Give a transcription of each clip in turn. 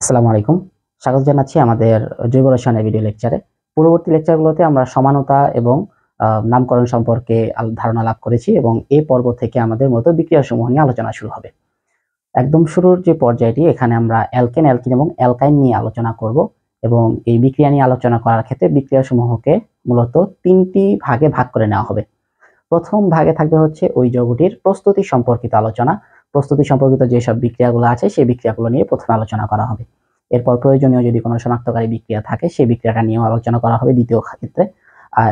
আসসালামু আলাইকুম। স্বাগত জানাচ্ছি আমাদের জৈব রসায়নের ভিডিও লেকচারে। পূর্ববর্তী লেকচারগুলোতে আমরা সমানতা এবং নামকরণ সম্পর্কে ধারণা লাভ করেছি এবং এই পর্ব থেকে আমাদের মূলত বিক্রিয়াসমূহ নিয়ে আলোচনা শুরু হবে। একদম শুরুর যে পর্যায়টি এখানে আমরা অ্যালকেন, অ্যালকিন এবং অ্যালকাইন নিয়ে আলোচনা করব এবং এই বিক্রিয়া নিয়ে আলোচনা করার ক্ষেত্রে বিক্রিয়াসমূহকে মূলত ৩টি ভাগে ভাগ করে নেওয়া হবে। প্রথম ভাগে থাকবে হচ্ছে ওই যৌগটির প্রস্তুতি সম্পর্কিত আলোচনা। প্রস্তুতি সম্পর্কিত যেসব বিক্রিয়াগুলো আছে সেই বিক্রিয়াগুলো নিয়ে প্রথমে আলোচনা করা হবে। এরপর প্রয়োজনীয় যদি কোনো শনাক্তকারী বিক্রিয়া থাকে সেই বিক্রিয়াটা নিয়েও আলোচনা করা হবে দ্বিতীয় ক্ষেত্রে।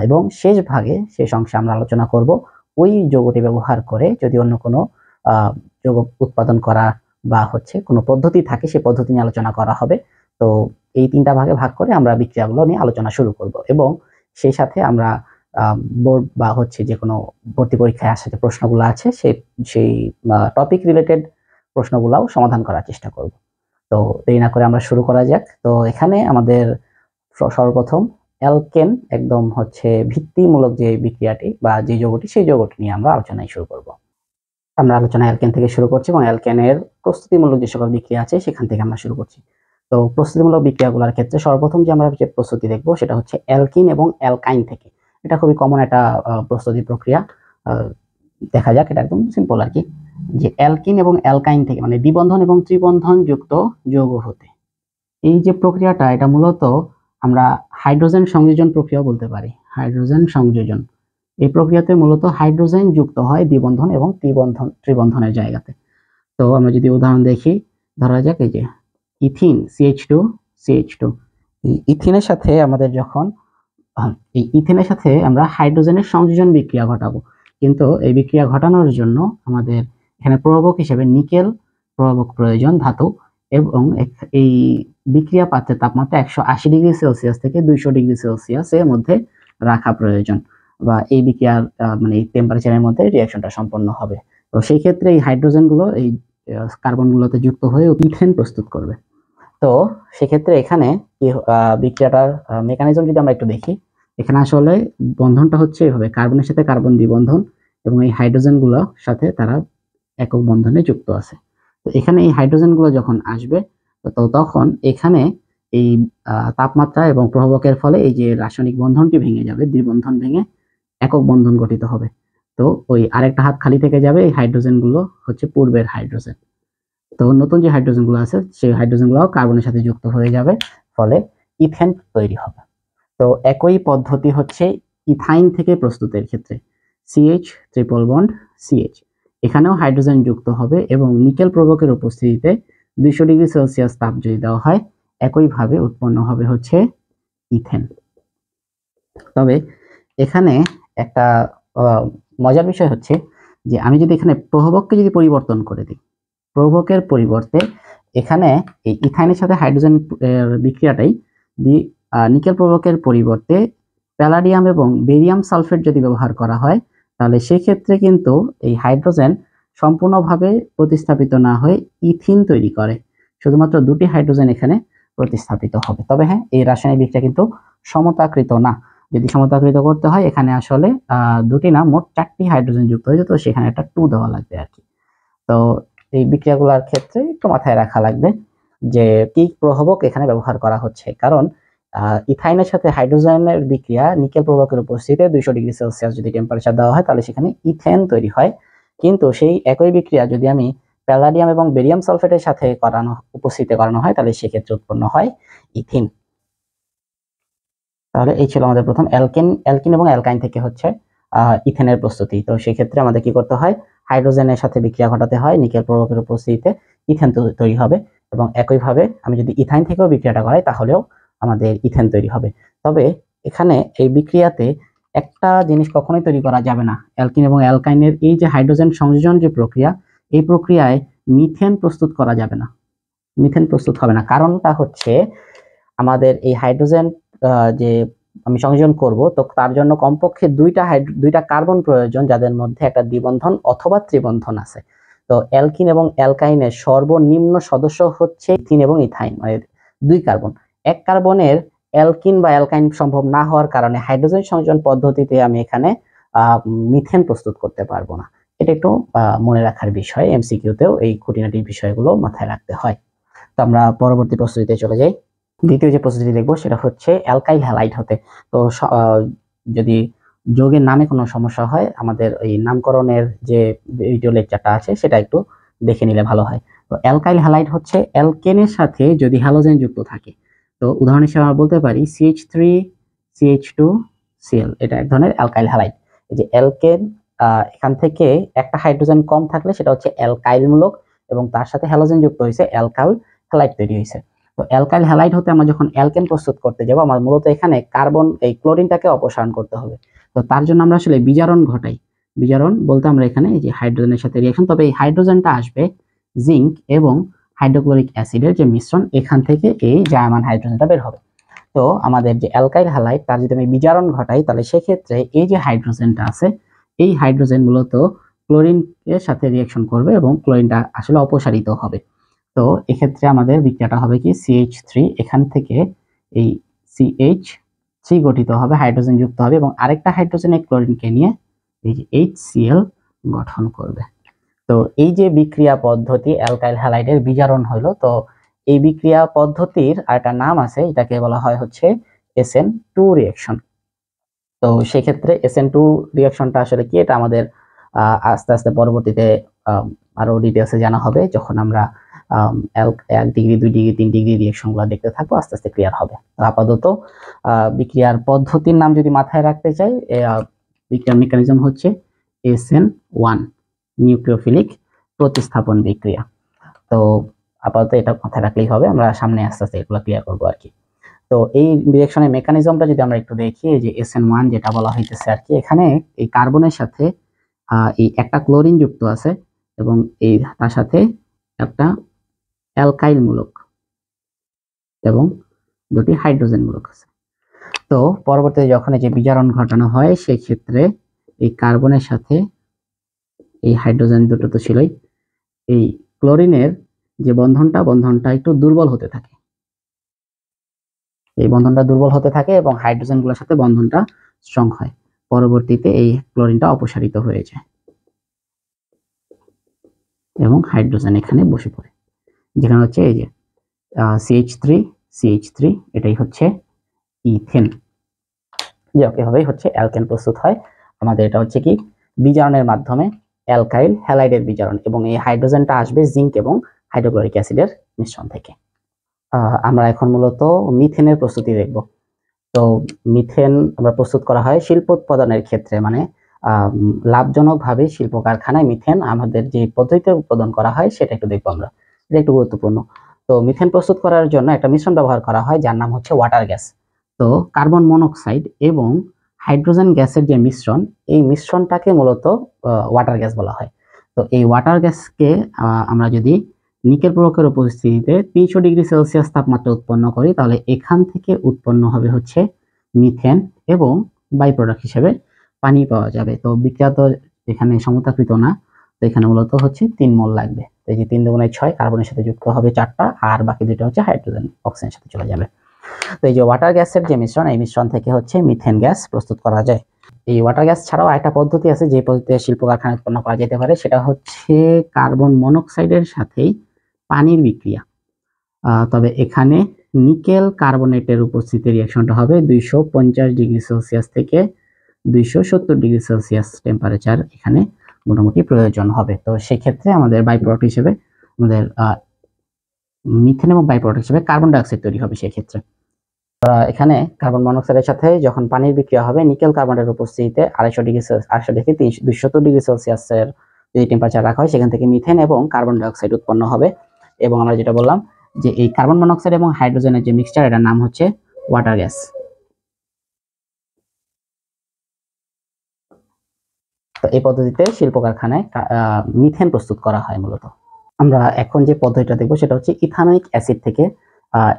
এবং শেষ ভাগে শেষ অংশে আমরা আলোচনা করব ওই যৌগটি ব্যবহার করে যদি অন্য কোনো যৌগ উৎপাদন করা বা হচ্ছে কোনো পদ্ধতি থাকে সেই পদ্ধতি নিয়ে আলোচনা করা হবে। তো এই ৩টা ভাগে ভাগ করে আমরা বিক্রিয়াগুলো নিয়ে আলোচনা শুরু করব এবং সেই সাথে আমরা বোর্ড বা হচ্ছে যে কোনো ভর্তি পরীক্ষায় আসা যে প্রশ্নগুলো আছে সেই টপিক রিলেটেড প্রশ্নগুলাও সমাধান করার চেষ্টা করব। তো দেরি না করে আমরা শুরু করা যাক। তো এখানে আমাদের সর্বপ্রথম অ্যালকেন একদম হচ্ছে ভিত্তিমূলক যে বিক্রিয়াটি বা যে যৌগটি সেই যৌগটি নিয়ে আমরা আলোচনায় শুরু করব। আমরা আলোচনা অ্যালকেন থেকে শুরু করছি এবং অ্যালকেনের প্রস্তুতিমূলক যে সকল বিক্রিয়া আছে সেখান থেকে আমরা শুরু করছি। তো প্রস্তুতিমূলক বিক্রিয়াগুলোর ক্ষেত্রে সর্বপ্রথম যে আমরা যে প্রস্তুতি দেখব সেটা হচ্ছে অ্যালকিন এবং অ্যালকাইন থেকে। এটা খুবই কমন একটা প্রস্তুতি প্রক্রিয়া। দেখা যাক, এটা একদম সিম্পল আর কি, যে অ্যালকিন এবং অ্যালকাইন থেকে মানে দ্বিবন্ধন এবং ত্রিবন্ধন যুক্ত যৌগ হতে। এই যে প্রক্রিয়াটা এটা মূলত আমরা হাইড্রোজেন সংযোজন প্রক্রিয়া বলতে পারি। হাইড্রোজেন সংযোজন এই প্রক্রিয়াতে মূলত হাইড্রোজেন যুক্ত হয় দ্বিবন্ধন এবং ত্রিবন্ধনের জায়গাতে। তো আমরা যদি উদাহরণ দেখি, ধরা যাক এই যে ইথিন CH2 এই ইথিনের সাথে আমাদের যখন এই ইথিনের সাথে আমরা হাইড্রোজেনের সংযোজন বিক্রিয়া ঘটাবো, কিন্তু এই বিক্রিয়া ঘটানোর জন্য আমাদের এখানে প্রভাবক হিসেবে নিকেল প্রভাবক প্রয়োজন ধাতু, এবং এই বিক্রিয়া পাত্রের তাপমাত্রা 180 ডিগ্রি সেলসিয়াস থেকে 200 ডিগ্রি সেলসিয়াসের মধ্যে রাখা প্রয়োজন, বা এই বিক্রিয়ার মানে এই টেম্পারেচারের মধ্যে রিঅ্যাকশনটা সম্পন্ন হবে। তো সেই ক্ষেত্রে এই হাইড্রোজেনগুলো এই কার্বনগুলোতে যুক্ত হয়ে ইথেন প্রস্তুত করবে। তো সেক্ষেত্রে এখানে বিক্রিয়াটার মেকানিজম যদি আমরা একটু দেখি, এখানে আসলে বন্ধনটা হচ্ছে এভাবে, কার্বনের সাথে কার্বন দ্বিবন্ধন এবং এই হাইড্রোজেনগুলোর সাথে তারা একক বন্ধনে যুক্ত আছে। তো এখানে এই হাইড্রোজেনগুলো যখন আসবে তো তখন এখানে এই তাপমাত্রা এবং প্রভাবকের ফলে এই যে রাসায়নিক বন্ধনটি ভেঙে যাবে, দ্বিবন্ধন ভেঙে একক বন্ধন গঠিত হবে। তো ওই আরেকটা হাত খালি থেকে যাবে, এই হাইড্রোজেনগুলো হচ্ছে পূর্বের হাইড্রোজেন। তো নতুন যে হাইড্রোজেনগুলো আছে সেই হাইড্রোজেনগুলো কার্বনের সাথে যুক্ত হয়ে যাবে, ফলে ইথেন তৈরি হবে। তো একই পদ্ধতি হচ্ছে ইথাইন থেকে প্রস্তুতের ক্ষেত্রে। CH ট্রিপল বন্ড CH, এখানেও হাইড্রোজেন যুক্ত হবে এবং নিকেল প্রভাবকের উপস্থিতিতে 200 ডিগ্রি সেলসিয়াস তাপ যদি দেওয়া হয় একইভাবে উৎপন্ন হবে হচ্ছে ইথেন। তবে এখানে একটা মজার বিষয় হচ্ছে যে আমি যদি এখানে প্রভাবককে যদি পরিবর্তন করে দিই, প্রভাবকের পরিবর্তে এখানে এই ইথাইনের সাথে হাইড্রোজেন বিক্রিয়াটাই নিকেল প্রভাবকের পরিবর্তে প্যালাডিয়াম এবং বেরিয়াম সালফেট যদি ব্যবহার করা হয়, তাহলে সেই ক্ষেত্রে কিন্তু এই হাইড্রোজেন সম্পূর্ণভাবে প্রতিস্থাপিত না হয়ে ইথিন তৈরি করে, শুধুমাত্র 2টি হাইড্রোজেন এখানে প্রতিস্থাপিত হবে। তবে হ্যাঁ, এই রাসায়নিক বিক্রিয়া কিন্তু সমতাকৃত না। যদি সমতাকৃত করতে হয় এখানে আসলে 2টি না মোট 4টি হাইড্রোজেন যুক্ত হয়ে যেত, সেখানে একটা 2 দেওয়া লাগবে আর কি। তো এই বিক্রিয়াগুলোর ক্ষেত্রে একটু মাথায় রাখা লাগবে যে কি প্রভাবক এখানে ব্যবহার করা হচ্ছে, কারণ ইথাইনের সাথে হাইড্রোজেনের বিক্রিয়া নিকেল প্রভাবকের উপস্থিতিতে 200 ডিগ্রি সেলসিয়াস যদি টেম্পারেচার দেওয়া হয় তাহলে সেখানে ইথেন তৈরি হয়, কিন্তু সেই একই বিক্রিয়া যদি আমি প্যালাডিয়াম এবং বেরিয়াম সালফেটের সাথে উপস্থিতিতে করানো হয় তাহলে সেক্ষেত্রে উৎপন্ন হয় ইথিন। তাহলে এই ছিল আমাদের প্রথম অ্যালকিন এবং অ্যালকাইন থেকে হচ্ছে ইথেনের প্রস্তুতি। তো সেই ক্ষেত্রে আমাদের কি করতে হয়, হাইড্রোজেনের সাথে বিক্রিয়া ঘটাতে হয়, নিকেল প্রভাবকের উপস্থিতিতে ইথেন তৈরি হবে, এবং একইভাবে আমি যদি ইথাইন থেকেও বিক্রিয়াটা করাই তাহলেও আমাদের ইথেন তৈরি হবে। তবে এখানে এই বিক্রিয়াতে একটা জিনিস কখনোই তৈরি করা যাবে না, অ্যালকিন এবং অ্যালকাইনের এই যে হাইড্রোজেন সংযোজন যে প্রক্রিয়া, এই প্রক্রিয়ায় মিথেন প্রস্তুত করা যাবে না, মিথেন প্রস্তুত হবে না। কারণটা হচ্ছে আমাদের এই হাইড্রোজেন যে আমি সংযোজন করব, তো তার জন্য কমপক্ষে দুইটা কার্বন প্রয়োজন যাদের মধ্যে একটা দ্বিবন্ধন অথবা ত্রিবন্ধন আছে। তো অ্যালকিন এবং অ্যালকাইনের সর্বনিম্ন সদস্য হচ্ছে ইথিন এবং ইথাইন, মানে 2 কার্বন। 1 কার্বনের অ্যালকিন বা অ্যালকাইন সম্ভব না হওয়ার কারণে হাইড্রোজেন সংযোজন পদ্ধতিতে আমি এখানে মিথেন প্রস্তুত করতে পারবো না। এটা একটু মনে রাখার বিষয়, MCQ তেও এই খুঁটিনাটি বিষয়গুলো মাথায় রাখতে হয়। আমরা পরবর্তী প্রস্তুতিতে চলে যাই। দ্বিতীয় যে প্রস্তুতি দেখবো সেটা হচ্ছে অ্যালকাইল হ্যালাইড হতে। তো যদি যৌগের নামে কোনো সমস্যা হয়, আমাদের এই নামকরণের যে ভিডিও লেকচারটা আছে সেটা একটু দেখে নিলে ভালো হয়। তো অ্যালকাইল হ্যালাইড হচ্ছে অ্যালকেনের সাথে যদি হ্যালোজেন যুক্ত থাকে। তো উদাহরণ হিসেবে আমরা বলতে পারি CH3CH2Cl, এটা এক ধরনের অ্যালকাইল হ্যালাইড। এই যে অ্যালকেন, এখান থেকে একটা হাইড্রোজেন কম থাকলে সেটা হচ্ছে অ্যালকাইল মূলক, এবং তার সাথে হ্যালোজেন যুক্ত হয়েছে অ্যালকাইল হ্যালাইড তৈরি হয়েছে। তো অ্যালকাইল হ্যালাইড হতে আমরা যখন অ্যালকেন প্রস্তুত করতে যাব, আমার মূলত এখানে কার্বন এই ক্লোরিনটাকে অপসারণ করতে হবে। তো তার জন্য আমরা আসলে বিজারণ ঘটাই। বিজারণ বলতে আমরা এখানে এই যে হাইড্রোজেনের সাথে রিঅ্যাকশন, তবে এই হাইড্রোজেনটা আসবে জিঙ্ক এবং হাইড্রোক্লোরিক অ্যাসিডের যে মিশ্রণ, এখান থেকে এই জায়মান হাইড্রোজেনটা বের হবে। তো আমাদের যে অ্যালকাইল হ্যালাইড, তার যদি আমি বিজারণ ঘটাই, তাহলে সেক্ষেত্রে এই যে হাইড্রোজেনটা আছে, এই হাইড্রোজেন মূলত ক্লোরিনের সাথে রিঅ্যাকশন করবে এবং ক্লোরিনটা আসলে অপসারিত হবে। তো এক্ষেত্রে আমাদের বিক্রিয়াটা হবে কি CH3, এখান থেকে এই CH3 গঠিত হবে, হাইড্রোজেন যুক্ত হবে এবং আরেকটা হাইড্রোজেন ক্লোরিনকে নিয়ে এই যে HCl গঠন করবে। তো এই যে বিক্রিয়া পদ্ধতি অ্যালকাইল হ্যালাইডের বিজারণ হলো। তো এই বিক্রিয়া পদ্ধতির আরেকটা নাম আছে, এটাকে বলা হয় হচ্ছে SN2 রিঅ্যাকশন। তো সেক্ষেত্রে SN2 রিঅ্যাকশনটা আসলে কি, এটা আমাদের আস্তে আস্তে পরবর্তীতে আরো ডিটেলসে জানা হবে, যখন আমরা 1 ডিগ্রি 2 ডিগ্রি 3 ডিগ্রি রিঅ্যাকশনগুলো দেখতে থাকবো, আস্তে আস্তে ক্লিয়ার হবে। আপাতত বিক্রিয়ার পদ্ধতির নাম যদি মাথায় রাখতে চাই, বিক্রিয়ার মেকানিজম হচ্ছে SN1, নিউক্লিওফিলিক প্রতিস্থাপন বিক্রিয়া। তো আপাতত এটা মাথায় রাখলেই হবে, আমরা সামনে আস্তে আস্তে এগুলো ক্লিয়ার করবো আর কি। তো এই রিঅ্যাকশনের মেকানিজমটা যদি আমরা একটু দেখি, এই যে SN1 যেটা বলা হইতেছে আর কি, এখানে এই কার্বনের সাথে এই একটা ক্লোরিন যুক্ত আছে এবং এই তার সাথে একটা অ্যালকাইল মূলক এবং দুটি হাইড্রোজেন মূলক আছে। তো পরবর্তীতে যখন এই যে বিজারণ ঘটানো হয়, সেই ক্ষেত্রে এই কার্বনের সাথে এই হাইড্রোজেন দুটো তো ছিলই, এই ক্লোরিনের যে বন্ধনটা একটু দুর্বল হতে থাকে, এই বন্ধনটা দুর্বল হতে থাকে এবং হাইড্রোজেনগুলোর সাথে বন্ধনটা স্ট্রং হয়। পরবর্তীতে এই ক্লোরিনটা অপসারিত হয়ে যায় এবং হাইড্রোজেন এখানে বসে পড়ে, যেখানে হচ্ছে এই যে CH3 এটাই হচ্ছে ইথেন। যে এভাবেই হচ্ছে অ্যালকেন প্রস্তুত হয় আমাদের। এটা হচ্ছে কি বিজারণের মাধ্যমে অ্যালকাইল হ্যালাইডের বিজারণ, এবং এই হাইড্রোজেনটা আসবে জিঙ্ক এবং হাইড্রোক্লোরিক অ্যাসিডের মিশ্রণ থেকে। আমরা এখন মূলত মিথেনের প্রস্তুতি দেখব। তো মিথেন আমরা প্রস্তুত করা হয় শিল্প উৎপাদনের ক্ষেত্রে, মানে লাভজনকভাবে শিল্প কারখানায় মিথেন আমাদের যে পদ্ধতিতে উৎপাদন করা হয় সেটা একটু দেখবো আমরা, এটা একটু গুরুত্বপূর্ণ। তো মিথেন প্রস্তুত করার জন্য একটা মিশ্রণ ব্যবহার করা হয় যার নাম হচ্ছে ওয়াটার গ্যাস। তো কার্বন মনোক্সাইড এবং হাইড্রোজেন গ্যাসের যে মিশ্রণ, এই মিশ্রণটাকে মূলত ওয়াটার গ্যাস বলা হয়। তো এই ওয়াটার গ্যাসকে আমরা যদি নিকেল প্রয়োগের উপস্থিতিতে 300 ডিগ্রি সেলসিয়াস তাপমাত্রা উৎপন্ন করি, তাহলে এখান থেকে উৎপন্ন হবে হচ্ছে মিথেন এবং বাই প্রোডাক্ট হিসেবে পানি পাওয়া যাবে। তো বিক্রিয়া তো এখানে সমতাকৃত না, তো এখানে মূলত হচ্ছে 3 মোল লাগবে। তো এই যে 3 × 6 কার্বনের সাথে যুক্ত হবে 4টা, আর বাকি দুটো হচ্ছে হাইড্রোজেন অক্সিজেনের সাথে চলে যাবে। তো এই যে ওয়াটার গ্যাসের যে মিশ্রণ, এই মিশ্রণ থেকে হচ্ছে মিথেন গ্যাস প্রস্তুত করা যায়। এই ওয়াটার গ্যাস ছাড়াও একটা পদ্ধতি আছে যে পদ্ধতিতে শিল্প কারখানায় উৎপন্ন করা যেতে পারে, সেটা হচ্ছে কার্বন মনোক্সাইডের সাথেই পানির বিক্রিয়া। তবে এখানে নিকেল কার্বনেটের উপস্থিতি রিঅ্যাকশনটা হবে 250 ডিগ্রি সেলসিয়াস থেকে 270 ডিগ্রি সেলসিয়াস টেম্পারেচার এখানে মোটামুটি প্রয়োজন হবে। তো সেক্ষেত্রে আমাদের বাই প্রোডাক্ট হিসেবে আমাদের মিথেন এবং বাই প্রোডাক্ট হিসেবে কার্বন ডাইঅক্সাইড তৈরি হবে। সেক্ষেত্রে এখানে কার্বন মনোক্সাইডের সাথে যখন পানির বিক্রিয়া হবে, নিকেল কার্বনেটের উপস্থিতিতে 250 থেকে 270 ডিগ্রি সেলসিয়াসের যদি টেম্পারেচার রাখা হয়, সেখান থেকে মিথেন এবং কার্বন ডাইঅক্সাইড উৎপন্ন হবে। এবং আমরা যেটা বললাম যে এই কার্বন মনোক্সাইড এবং হাইড্রোজেনের যে মিক্সচার, এটার নাম হচ্ছে ওয়াটার গ্যাস। তো এই পদ্ধতিতে শিল্প কারখানায় মিথেন প্রস্তুত করা হয় মূলত। আমরা এখন যে পদ্ধতিটা দেখবো সেটা হচ্ছে ইথানোয়িক অ্যাসিড থেকে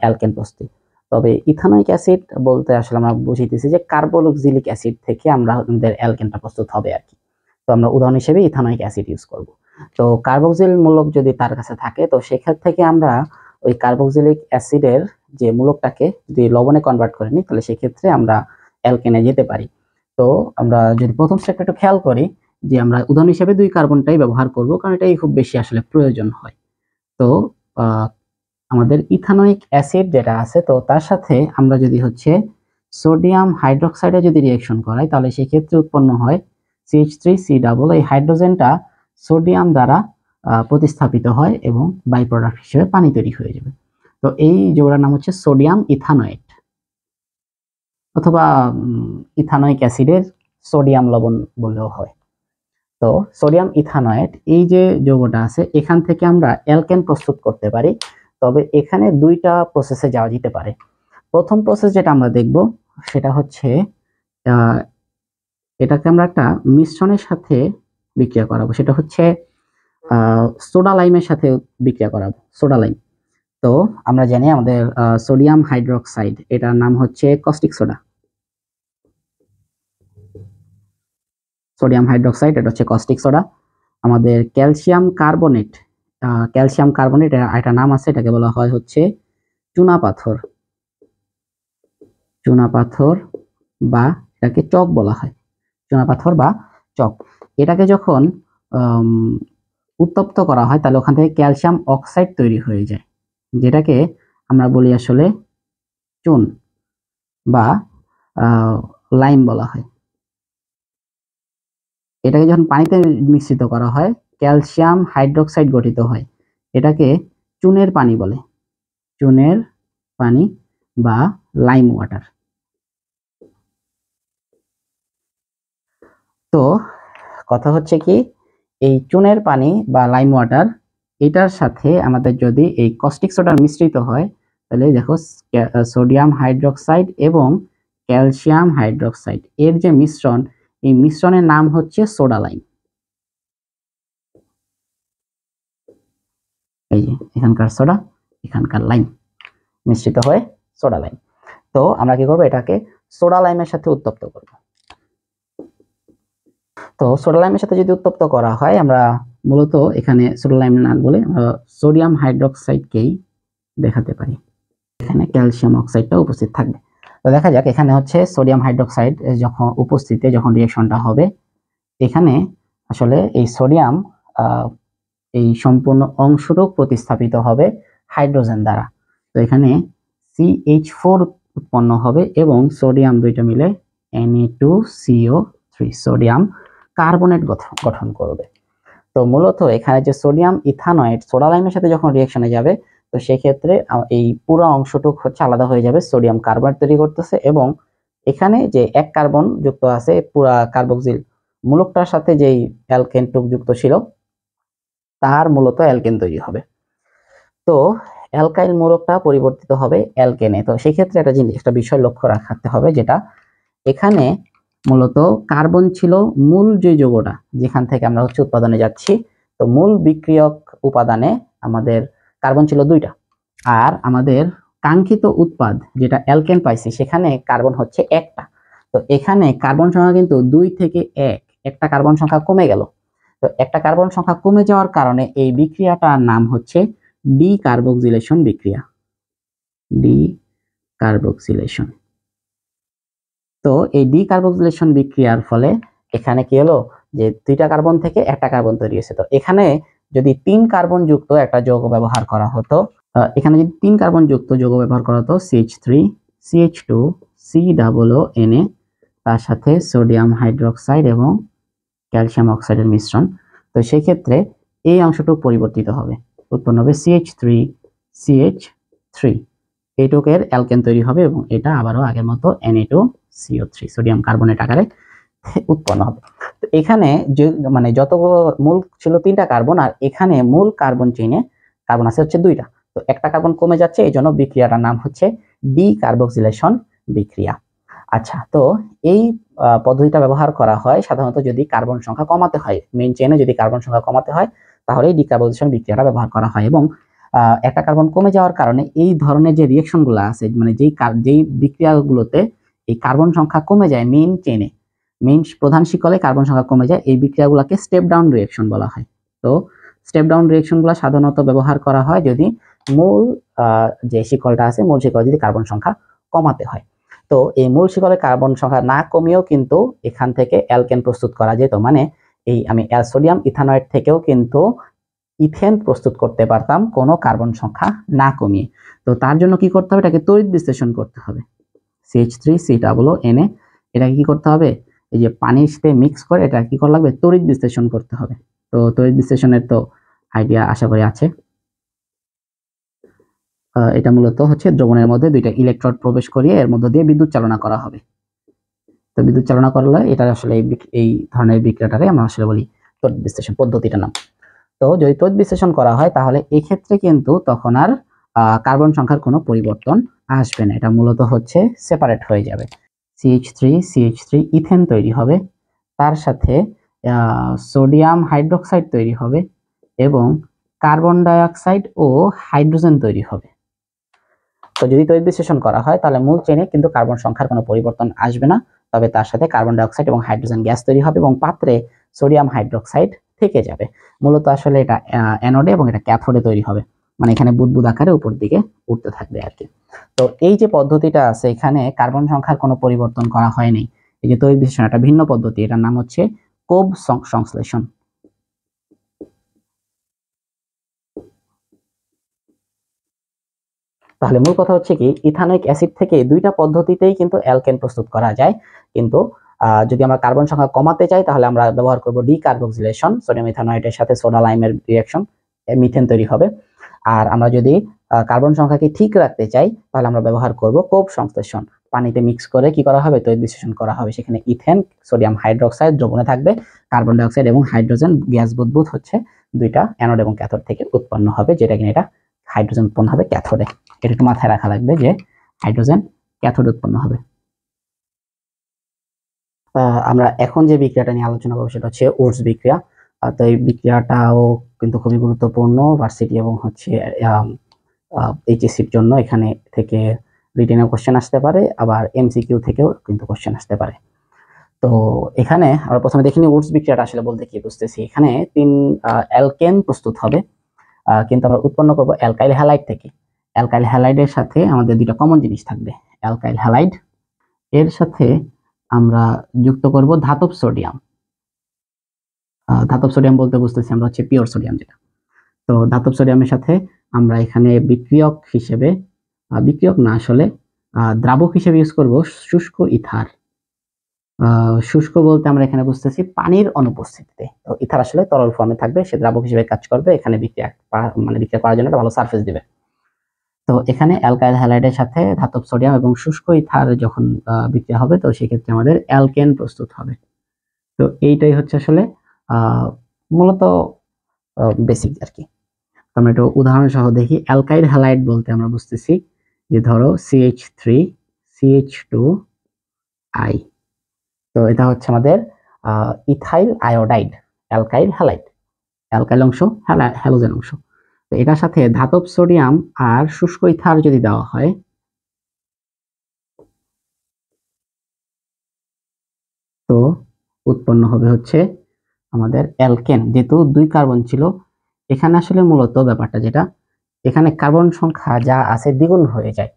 অ্যালকেন প্রস্তুত। তবে ইথানোয়িক অ্যাসিড বলতে আসলে আমরা বুঝিতেছি যে কার্বক্সিলিক অ্যাসিড থেকে আমরা আমাদের অ্যালকেনটা প্রস্তুত হবে আর কি। তো আমরা উদাহরণ হিসেবে ইথানোয়িক অ্যাসিড ইউজ করব। তো কার্বক্সিল মূলক যদি তার কাছে থাকে, তো সেক্ষেত্রে থেকে আমরা ওই কার্বক্সিলিক অ্যাসিডের যে মূলকটাকে যদি লবণে কনভার্ট করে নিই, তাহলে সেক্ষেত্রে আমরা অ্যালকেনে যেতে পারি। তো আমরা যদি প্রথম স্টেপটা একটু খেয়াল করি, যে আমরা উদাহরণ হিসেবে 2 কার্বনটাই ব্যবহার করব, কারণ এটাই খুব বেশি আসলে প্রয়োজন হয়। তো আমাদের ইথানোয়িক অ্যাসিড যেটা আছে, তো তার সাথে আমরা যদি হচ্ছে সোডিয়াম হাইড্রোক্সাইডে যদি রিঅ্যাকশন করাই, তাহলে সেই ক্ষেত্রে উৎপন্ন হয় CH3C ডাবল। এই হাইড্রোজেনটা সোডিয়াম দ্বারা প্রতিস্থাপিত হয় এবং বাই প্রোডাক্ট হিসেবে পানি তৈরি হয়ে যাবে। তো এই যৌগটার নাম হচ্ছে সোডিয়াম ইথানোয়েট, অথবা ইথানোয়িক অ্যাসিডের সোডিয়াম লবণ বললেও হয়। তো সোডিয়াম ইথানোয়েট এই যে যৌগটা আছে, এখান থেকে আমরা অ্যালকেন প্রস্তুত করতে পারি। তবে এখানে দুইটা প্রসেসে যাওয়া যেতে পারে। প্রথম প্রসেস যেটা আমরা দেখব সেটা হচ্ছে এটাকে আমরা একটা মিশ্রণের সাথে বিক্রিয়া করাবো, সেটা হচ্ছে সোডা লাইমের সাথে বিক্রিয়া করাবো, সোডা লাইম। তো আমরা জানি আমাদের সোডিয়াম হাইড্রোক্সাইড, এটার নাম হচ্ছে কস্টিক সোডা। সোডিয়াম হাইড্রোক্সাইড এটা হচ্ছে কস্টিক সোডা। আমাদের ক্যালসিয়াম কার্বনেট, এটার নাম আছে, এটাকে বলা হয় হচ্ছে চুনা পাথর, বা এটাকে চক বলা হয়, চুনা পাথর বা চক। এটাকে যখন উত্তপ্ত করা হয় তাহলে ওখান থেকে ক্যালসিয়াম অক্সাইড তৈরি হয়ে যায়, যেটাকে আমরা বলি আসলে চুন বা লাইম বলা হয়। এটাকে যখন পানিতে মিশ্রিত করা হয় ক্যালসিয়াম হাইড্রোক্সাইড গঠিত হয়, এটাকে চুনের পানি বলে, চুনের পানি বা লাইম ওয়াটার। তো কথা হচ্ছে কি, এই চুনের পানি বা লাইম ওয়াটার এটার সাথে আমাদের যদি এই কস্টিক সোডা মিশ্রিত হয়, তাহলে দেখো সোডিয়াম হাইড্রোক্সাইড এবং ক্যালসিয়াম হাইড্রোক্সাইড এর যে মিশ্রণ, এই মিশ্রণের নাম হচ্ছে সোডা লাইম। এই যে এখানকার সোডা, এখানকার লাইম মিশ্রিত হয়ে সোডা লাইম। তো আমরা কি করবো, এটাকে সোডা লাইমের সাথে উত্তপ্ত করব। তো সোডা লাইমের সাথে যদি উত্তপ্ত করা হয়, আমরা মূলত এখানে সোডা লাইম না বলে সোডিয়াম হাইড্রোক্সাইডকেই দেখাতে পারি, এখানে ক্যালসিয়াম অক্সাইডটা উপস্থিত থাকবে। তো দেখা যাক, এখানে হচ্ছে সোডিয়াম হাইড্রোক্সাইড যখন উপস্থিতে যখন রিঅ্যাকশনটা হবে, এখানে আসলে এই সোডিয়াম এই সম্পূর্ণ অংশটুক প্রতিস্থাপিত হবে হাইড্রোজেন দ্বারা। তো এখানে CH4 উৎপন্ন হবে এবং সোডিয়াম দুইটা মিলে Na2CO3 সোডিয়াম কার্বনেট গঠন করবে। তো মূলত এখানে যে সোডিয়াম ইথানয়েড সোডা লাইমের সাথে যখন রিঅ্যাকশনে যাবে, তো সেই ক্ষেত্রে এই পুরো অংশটুক হচ্ছে আলাদা হয়ে যাবে, সোডিয়াম কার্বনেট তৈরি করতেছে এবং এখানে যে এক কার্বন যুক্ত আছে পুরা কার্বক্সিল মূলকটার সাথে যেই অ্যালকেনটুক যুক্ত ছিল তার মূলত অ্যালকেন তৈরি হবে। তো অ্যালকাইল মূলকটা পরিবর্তিত হবে অ্যালকেনে। তো সেই ক্ষেত্রে একটা বিষয় লক্ষ্য রাখতে হবে, যেটা এখানে মূলত কার্বন ছিল মূল যে যৌগটা যেখান থেকে আমরা হচ্ছে উৎপাদনে যাচ্ছি। তো মূল বিক্রিয়ক উপাদানে আমাদের কার্বন ছিল দুইটা, আর আমাদের কাঙ্ক্ষিত উৎপাদ যেটা অ্যালকেন পাইছি সেখানে কার্বন হচ্ছে একটা। তো এখানে কার্বন সংখ্যা কিন্তু 2 থেকে 1, একটা কার্বন সংখ্যা কমে গেল। তো একটা কার্বন সংখ্যা কমে যাওয়ার কারণে এই বিক্রিয়াটার নাম হচ্ছে ডিকার্বক্সিলেশন বিক্রিয়া, ডিকার্বক্সিলেশন। তো এই ডিকার্বক্সিলেশন বিক্রিয়ার ফলে এখানে কি হলো, যে দুইটা কার্বন থেকে একটা কার্বন তৈরি হয়েছে। তো এখানে যদি 3 কার্বন যুক্ত একটা যৌগ ব্যবহার করা হতো, এখানে যদি 3 কার্বন যুক্ত যৌগ ব্যবহার করা হতো, CH3 CH2 COO Na, তার সাথে সোডিয়াম হাইড্রোক্সাইড এবং ক্যালসিয়াম অক্সাইডের মিশ্রণ, তো সেই ক্ষেত্রে এই অংশটুকু পরিবর্তিত হবে, উৎপন্ন হবে CH3CH3, এইটুকের অ্যালকেন তৈরি হবে এবং এটা আবারও আগের মতো Na2CO3 সোডিয়াম কার্বনেট আকারে উৎপন্ন হবে। তো এখানে যে মানে যত মূল ছিল 3টা কার্বন, আর এখানে মূল কার্বন চেইনে কার্বন আছে হচ্ছে 2টা। তো একটা কার্বন কমে যাচ্ছে, এই জন্য বিক্রিয়াটার নাম হচ্ছে ডিকার্বক্সিলেশন বিক্রিয়া। আচ্ছা, তো এই পদ্ধতিটা ব্যবহার করা হয় সাধারণত যদি কার্বন সংখ্যা কমাতে হয়, মেইন চেইনে যদি কার্বন সংখ্যা কমাতে হয় তাহলে এই ডিকার্বক্সিলেশন বিক্রিয়াটা ব্যবহার করা হয়। এবং একটা কার্বন কমে যাওয়ার কারণে এই ধরনের যে রিঅ্যাকশনগুলো আছে, মানে যেই বিক্রিয়াগুলোতে এই কার্বন সংখ্যা কমে যায় মেইন চেইনে, মেইন প্রধান শিকলে কার্বন সংখ্যা কমে যায়, এই বিক্রিয়াগুলোকে স্টেপ ডাউন রিঅ্যাকশন বলা হয়। তো স্টেপ ডাউন রিঅ্যাকশনগুলো সাধারণত ব্যবহার করা হয় যদি মূল যে শিকলটা আছে, মূল শিকল যদি কার্বন সংখ্যা কমাতে হয়। তো এই মূল শিকলে কার্বন সংখ্যা না কমিয়েও কিন্তু এখান থেকে অ্যালকেন প্রস্তুত করা যেত, মানে এই আমি সোডিয়াম ইথানয়েড থেকেও কিন্তু ইথেন প্রস্তুত করতে পারতাম কোনো কার্বন সংখ্যা না কমিয়ে। তো তার জন্য কি করতে হবে, এটাকে তড়িৎ বিশ্লেষণ করতে হবে। CH3COO এটাকে কি করতে হবে, এই যে পানির সাথে মিক্স করে এটা কি করা লাগবে, তড়িৎ বিশ্লেষণ করতে হবে। তো তড়িৎ বিশ্লেষণের তো আইডিয়া আশা করি আছে। এটা মূলত হচ্ছে দ্রবণের মধ্যে দুইটা ইলেকট্রোড প্রবেশ করিয়ে এর মধ্য দিয়ে বিদ্যুৎ চালনা করা হবে। তো বিদ্যুৎ চালনা করলে এটা আসলে এই ধরনের বিক্রিয়াটারে আমরা আসলে বলি তড়িৎ বিশ্লেষণ পদ্ধতিটার নাম। তো যদি তড়িৎ বিশ্লেষণ করা হয় তাহলে এই ক্ষেত্রে কিন্তু তখন আর কার্বন সংখ্যার কোনো পরিবর্তন আসবে না, এটা মূলত হচ্ছে সেপারেট হয়ে যাবে। CH3 ইথেন তৈরি হবে, তার সাথে সোডিয়াম হাইড্রোক্সাইড তৈরি হবে এবং কার্বন ডাইঅক্সাইড ও হাইড্রোজেন তৈরি হবে। তো যদি তড়িৎ বিশ্লেষণ করা হয় তাহলে মূল চেনে কিন্তু কার্বন সংখ্যার কোনো পরিবর্তন আসবে না, তবে তার সাথে কার্বন ডাইঅক্সাইড এবং হাইড্রোজেন গ্যাস তৈরি হবে এবং পাত্রে সোডিয়াম হাইড্রোক্সাইড থেকে যাবে। মূলত আসলে এটা অ্যানোডে এবং এটা ক্যাথোডে তৈরি হবে, মানে এখানে বুদবুদ আকারে উপর দিকে উঠতে থাকবে আর কি। তো এই যে পদ্ধতিটা আছে এখানে কার্বন সংখ্যার কোনো পরিবর্তন করা হয়নি। এই যে তড়িৎ বিশ্লেষণ একটা ভিন্ন পদ্ধতি, এটার নাম হচ্ছে কোব সংশ্লেষণ। তাহলে মূল কথা হচ্ছে কি, ইথানোয়িক অ্যাসিড থেকে দুইটা পদ্ধতিতেই কিন্তু অ্যালকেন প্রস্তুত করা যায়, কিন্তু যদি আমরা কার্বন সংখ্যা কমাতে চাই তাহলে আমরা ব্যবহার করব ডিকার্বক্সিলেশন, সোডিয়াম ইথানয়েটের সাথে সোডা লাইমের রিঅ্যাকশন, মিথেন তৈরি হবে। আর আমরা যদি কার্বন সংখ্যাকে ঠিক রাখতে চাই তাহলে আমরা ব্যবহার করব কোব সংশ্লেষণ, পানিতে মিক্স করে কি করা হবে, তড়িৎ বিশ্লেষণ করা হবে। সেখানে ইথেন সোডিয়াম হাইড্রোক্সাইড দ্রবণে থাকবে, কার্বন ডাইঅক্সাইড এবং হাইড্রোজেন গ্যাস বুদবুদ হচ্ছে দুইটা অ্যানোড এবং ক্যাথোড থেকে উৎপন্ন হবে, যেটা কিনা এটা হাইড্রোজেন উৎপন্ন হবে ক্যাথোডে। এটা একটু মাথায় রাখা লাগবে যে হাইড্রোজেন ক্যাথোড উৎপন্ন হবে। আমরা এখন যে বিক্রিয়াটা নিয়ে আলোচনা করবো সেটা হচ্ছে উডস বিক্রিয়া। তো এই বিক্রিয়াটাও কিন্তু খুবই গুরুত্বপূর্ণ ভার্সিটি এবং হচ্ছে এইচএসসির জন্য। এখানে থেকে রিটেনে কোশ্চেন আসতে পারে, আবার এমসিকিউ থেকেও কিন্তু কোশ্চেন আসতে পারে। তো এখানে আমরা প্রথমে দেখিনি উডস বিক্রিয়াটা আসলে বলতে কি বুঝতেছি। এখানে 3 অ্যালকেন প্রস্তুত হবে, কিন্তু আমরা উৎপন্ন করব অ্যালকাইল হ্যালাইড থেকে। অ্যালকাইল হ্যালাইডের সাথে আমাদের দুইটা কমন জিনিস থাকবে, অ্যালকাইল হ্যালাইড এর সাথে আমরা যুক্ত করব ধাতব সোডিয়াম। ধাতব সোডিয়াম বলতে বুঝতেছি আমরা হচ্ছে পিওর সোডিয়াম যেটা। তো ধাতব সোডিয়ামের সাথে আমরা এখানে বিক্রিয়ক হিসেবে, বিক্রিয়ক না আসলে দ্রাবক হিসেবে ইউজ করব শুষ্ক ইথার। শুষ্ক বলতে আমরা এখানে বুঝতেছি পানির অনুপস্থিতিতে। তো ইথার আসলে তরল ফর্মে থাকবে, সে দ্রাবক হিসেবে কাজ করবে, এখানে বিক্রিয়া করার জন্য একটা ভালো সারফেস দিবে। তো এখানে অ্যালকাইল হ্যালাইডের সাথে ধাতব সোডিয়াম এবং শুষ্ক ইথার যখন বিক্রিয়া হবে তো সেক্ষেত্রে আমাদের অ্যালকেন প্রস্তুত হবে। তো এইটাই হচ্ছে আসলে মূলত বেসিক আর কি। আমরা একটু উদাহরণ সহ দেখি। অ্যালকাইল হ্যালাইড বলতে আমরা বুঝতেছি যে ধরো CH3CH2I, তো এটা হচ্ছে আমাদের ethyl iodide alkyl halide, alkyl অংশ হ্যালোজেন অংশ। তো এটার সাথে ধাতব সোডিয়াম আর শুষ্ক ইথার যদি দেওয়া হয় তো উৎপন্ন হবে হচ্ছে আমাদের অ্যালকেন। যেহেতু 2 কার্বন ছিল এখানে, আসলে মূলত ব্যাপারটা যেটা, এখানে কার্বন সংখ্যা যা আছে দ্বিগুণ হয়ে যায়।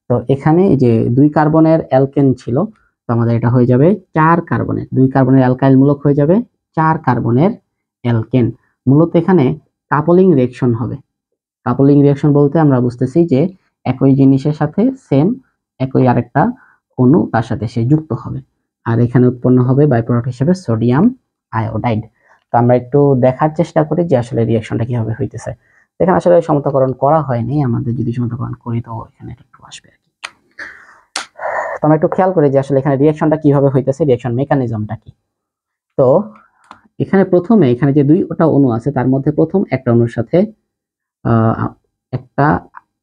তো এখানে যে 2 কার্বনের অ্যালকেন ছিল, তো আমাদের এটা হয়ে যাবে 4 কার্বনের, 2 কার্বনের অ্যালকাইল মূলক হয়ে যাবে 4 কার্বনের অ্যালকেন। মূলত এখানে কাপলিং রিঅ্যাকশন হবে। কাপলিং রিঅ্যাকশন বলতে আমরা বুঝতেছি যে একই জিনিসের সাথে সেম একই আরেকটা অণু তার সাথে সে যুক্ত হবে, আর এখানে উৎপন্ন হবে বাই প্রোডাক্ট হিসেবে সোডিয়াম আয়োডাইড। তো আমরা একটু দেখার চেষ্টা করি যে আসলে রিঅ্যাকশনটা কিভাবে হইতেছে। এখানে আসলে সমতাকরণ করা হয়নি, আমাদের যদি সমতাকরণ করি তো এখানে একটু আসবে আর কি। তো আমরা একটু খেয়াল করি যে আসলে এখানে রিঅ্যাকশনটা কিভাবে হইতেছে, রিঅ্যাকশন মেকানিজমটা কি। তো এখানে প্রথমে এখানে যে 2টা অণু আছে তার মধ্যে প্রথম একটা অণুর সাথে একটা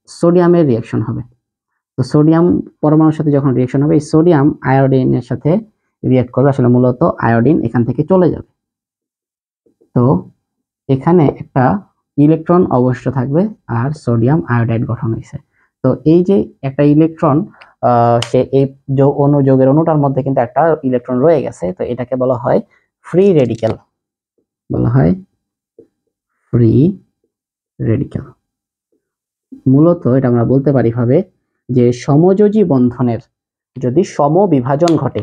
সোডিয়ামের রিঅ্যাকশন হবে। তো সোডিয়াম পরমাণুর সাথে যখন রিঅ্যাকশন হবে, এই সোডিয়াম আয়োডিনের সাথে রিঅ্যাক্ট করবে, আসলে মূলত আয়োডিন এখান থেকে চলে যাবে। তো এখানে একটা ইলেকট্রন অবশিষ্ট থাকবে আর সোডিয়াম আয়োডাইড গঠন হয়েছে। তো এই যে একটা ইলেকট্রন, সে এই যৌগের অণুটার মধ্যে কিন্তু একটা ইলেকট্রন রয়ে গেছে, তো এটাকে বলা হয় ফ্রি রেডিক্যাল, বলা হয় ফ্রি রেডিক্যাল। মূলত এটা আমরা বলতে পারি ভাবে যে সমযোজী বন্ধনের যদি সমবিভাজন ঘটে,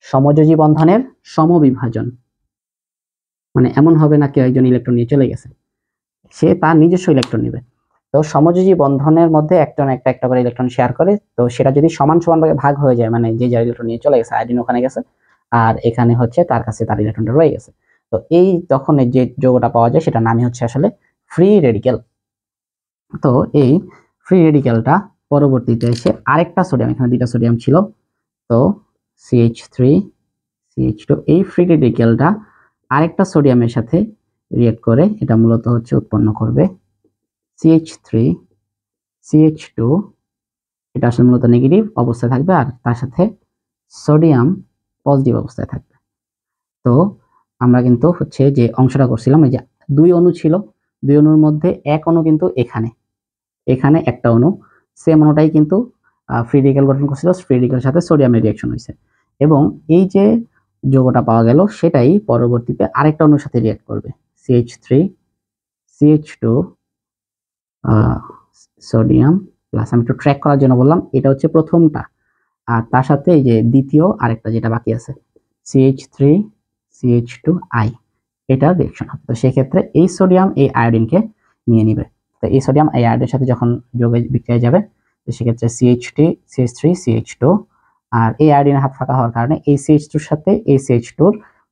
সমযোজী বন্ধনের সমবিভাজন মানে এমন হবে না কেউ একজন ইলেকট্রন নিয়ে চলে গেছে, সে তার নিজস্ব ইলেকট্রন নেবে। তো সমযোজী বন্ধনের মধ্যে একটা একটা করে ইলেকট্রন শেয়ার করে, তো সেটা যদি সমান সমান ভাগে ভাগ হয়ে যায়, মানে যে যার ইলেকট্রন নিয়ে চলে গেছে, আয়োডিন ওখানে গেছে আর এখানে হচ্ছে তার কাছে তার ইলেকট্রনটা রয়ে গেছে, তো এই তখন যে যৌগটা পাওয়া যায় সেটার নামই হচ্ছে আসলে ফ্রি রেডিক্যাল। তো এই ফ্রি রেডিক্যালটা পরবর্তীতে এসে আরেকটা সোডিয়াম, এখানে দুইটা সোডিয়াম ছিল, তো CH3 CH2, এই ফ্রি রেডিক্যালটা আরেকটা সোডিয়ামের সাথে রিয়েক্ট করে এটা মূলত হচ্ছে উৎপন্ন করবে CH3 CH2, এটা আসলে মূলত নেগেটিভ অবস্থায় থাকবে আর তার সাথে সোডিয়াম পজিটিভ অবস্থায় থাকবে। তো আমরা কিন্তু হচ্ছে যে অংশটা করছিলাম, এই যে দুই অণু ছিল, দুই অণুর মধ্যে এক অণু কিন্তু এখানে একটা অণু, সেম অণুটাই কিন্তু ফ্রি রেডিক্যাল গঠন করছিল, ফ্রি রেডিক্যালের সাথে সোডিয়ামের রিঅ্যাকশন হয়েছে এবং এই যে যৌগটা পাওয়া গেল সেটাই পরবর্তীতে আরেকটা অণুর সাথে রিঅ্যাক্ট করবে, CH3 CH2 সোডিয়াম প্লাস, আমি একটু ট্র্যাক করার জন্য বললাম, এটা হচ্ছে প্রথমটা, আর তার সাথে এই যে দ্বিতীয় আরেকটা যেটা বাকি আছে CH3 CH2I, এটা রিঅ্যাকশন হবে। তো সেক্ষেত্রে এই সোডিয়াম এই আয়োডিনকে নিয়ে নিবে, তো এই সোডিয়াম এই আয়োডিনের সাথে যখন যোগে বিক্রিয়ায় যাবে, তো সেক্ষেত্রে CH3 CH2, আর এই আয়োডিনের হাত ফাঁকা হওয়ার কারণে এই CH2 এর সাথে এই CH2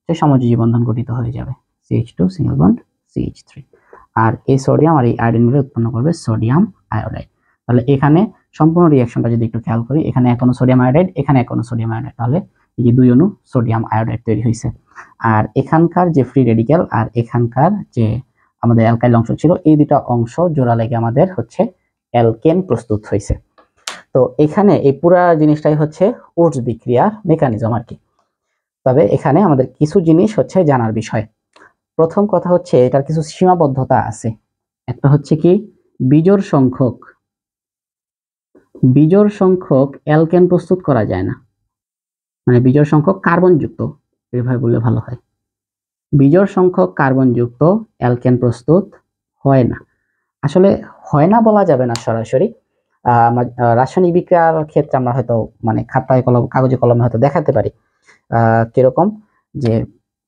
এর সমযোজী বন্ধন গঠিত হয়ে যাবে, CH2 সিঙ্গেল বন্ড CH3, আর এই সোডিয়াম আর এই আয়োডিন মিলে উৎপন্ন করবে সোডিয়াম আয়োডাইড। তাহলে এখানে সম্পূর্ণ রিঅ্যাকশনটা যদি একটু খেয়াল করি, এখানে এখনো সোডিয়াম আয়োডাইড, এখানে এখনো সোডিয়াম আয়োডাইড, তাহলে এই যে দুই অণু সোডিয়াম আয়োডাইড তৈরি হয়েছে। আর এখানকার যে ফ্রি রেডিক্যাল আর এখানকার যে আমাদের অ্যালকাইল অংশ ছিল, এই দুটো অংশ জোড়া লেগে আমাদের হচ্ছে অ্যালকেন প্রস্তুত হয়েছে। তো এখানে এই পুরা জিনিসটাই হচ্ছে উডস বিক্রিয়ার মেকানিজম আর কি। তবে এখানে আমাদের কিছু জিনিস হচ্ছে জানার বিষয়। প্রথম কথা হচ্ছে এটার কিছু সীমাবদ্ধতা আছে। একটা হচ্ছে কি, বিজোড় সংখ্যক অ্যালকেন প্রস্তুত করা যায় না, মানে বিজোড় সংখ্যক কার্বন যুক্ত, এভাবে বললে ভালো হয়, বিজোড় সংখ্যক কার্বন যুক্ত অ্যালকেন প্রস্তুত হয় না। আসলে হয় না বলা যাবে না সরাসরি, রাসায়নিক বিক্রিয়ার ক্ষেত্রে আমরা হয়তো মানে খাতায় কলম কাগজে কলমে হয়তো দেখাতে পারি। কিরকম, যে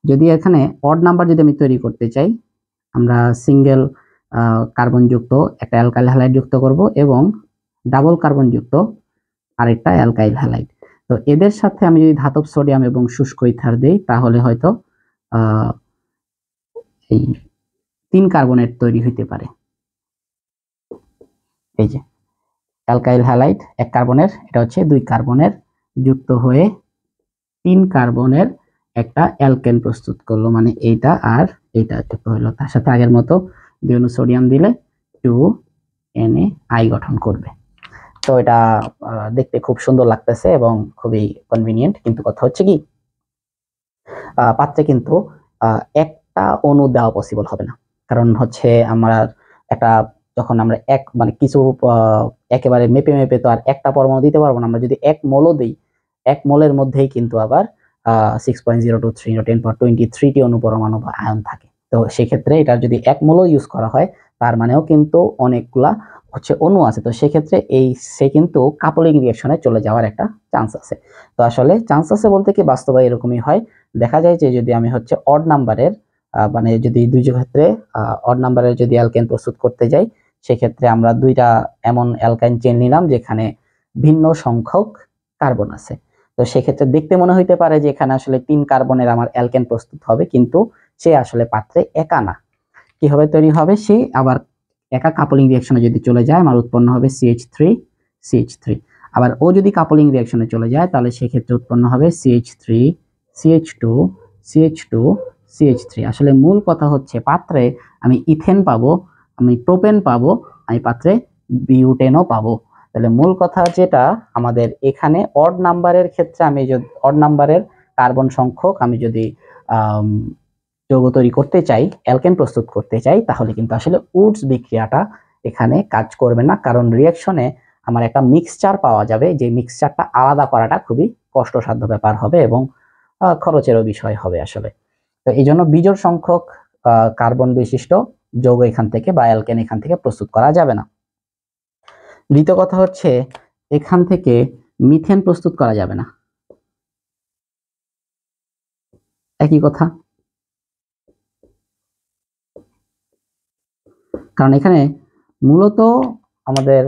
যদি এখানে অড নাম্বার যদি আমি তৈরি করতে চাই, আমরা সিঙ্গেল কার্বন যুক্ত একটা অ্যালকাইল হ্যালাইড যুক্ত করব এবং ডাবল কার্বন যুক্ত আরেকটা অ্যালকাইল হ্যালাইড, তো এদের সাথে আমি যদি ধাতব সোডিয়াম এবং শুষ্ক ইথার দেই তাহলে হয়তো এই 3 কার্বনের তৈরি হইতে পারে। এই যে অ্যালকাইল হ্যালাইড 1 কার্বনের, এটা হচ্ছে 2 কার্বনের যুক্ত হয়ে 3 কার্বনের একটা অ্যালকেন প্রস্তুত করলো, মানে এইটা আর এইটা যুক্ত হলো, তার সাথে আগের মতো 2 অণু সোডিয়াম দিলে 2Na গঠন করবে। তো এটা দেখতে খুব সুন্দর লাগতেছে এবং খুবই কনভিনিয়েন্ট, কিন্তু কথা হচ্ছে কি, পাত্রে কিন্তু একটা অণু দেওয়া পসিবল হবে না, কারণ হচ্ছে আমরা একটা যখন আমরা এক মানে কিছু একেবারে মেপে মেপে তো আর একটা পরমাণু দিতে পারবো না, আমরা যদি 1 মোলও দিই 1 মোলের মধ্যেই কিন্তু আবার 6.023 10^23টি অণু পরমাণু বা আয়ন থাকে। তো সেক্ষেত্রে এটা যদি 1 মোলও ইউজ করা হয় তার মানেও কিন্তু অনেকগুলা হচ্ছে অণু আছে, তো সেক্ষেত্রে সে কিন্তু কাপলিং রিঅ্যাকশনে চলে যাওয়ার একটা চান্স আছে। তো আসলে চান্স আছে বলতে কি, বাস্তবে এরকমই হয়, দেখা যায় যে যদি আমি হচ্ছে অড নাম্বারের মানে যদি দুই ক্ষেত্রে অড নাম্বারের যদি অ্যালকেন প্রস্তুত করতে যাই, সেক্ষেত্রে আমরা দুইটা এমন অ্যালকাইন চেন নিলাম যেখানে ভিন্ন সংখ্যক কার্বন আছে, তো সেক্ষেত্রে দেখতে মনে হইতে পারে যে এখানে আসলে 3 কার্বনের আমার অ্যালকেন প্রস্তুত হবে, কিন্তু সে আসলে পাত্রে একা না। কিভাবে তৈরি হবে, সে আবার একা কাপলিং রিঅ্যাকশনে যদি চলে যায় আমার উৎপন্ন হবে CH3 আবার ও যদি কাপলিং রিঅ্যাকশনে চলে যায় তাহলে সেক্ষেত্রে উৎপন্ন হবে CH3 CH2 আসলে মূল কথা হচ্ছে পাত্রে আমি ইথেন পাবো, আমি প্রোপেন পাবো, আমি পাত্রে বিউটেনও পাবো। তাহলে মূল কথা যেটা আমাদের এখানে অড নাম্বারের ক্ষেত্রে, আমি যদি অড নাম্বারের কার্বন সংখ্যক আমি যদি যৌগ তৈরি করতে চাই, অ্যালকেন প্রস্তুত করতে চাই, তাহলে কিন্তু আসলে উডস বিক্রিয়াটা এখানে কাজ করবে না, কারণ রিঅ্যাকশনে আমার একটা মিক্সচার পাওয়া যাবে, যে মিক্সচারটা আলাদা করাটা খুবই কষ্টসাধ্য ব্যাপার হবে এবং খরচেরও বিষয় হবে আসলে। তো এই জন্য বিজোড় সংখ্যক কার্বন বিশিষ্ট যৌগ এখান থেকে বা অ্যালকেন এখান থেকে প্রস্তুত করা যাবে না। দ্বিতীয় কথা হচ্ছে এখান থেকে মিথেন প্রস্তুত করা যাবে না, একই কথা। কারণ এখানে মূলত আমাদের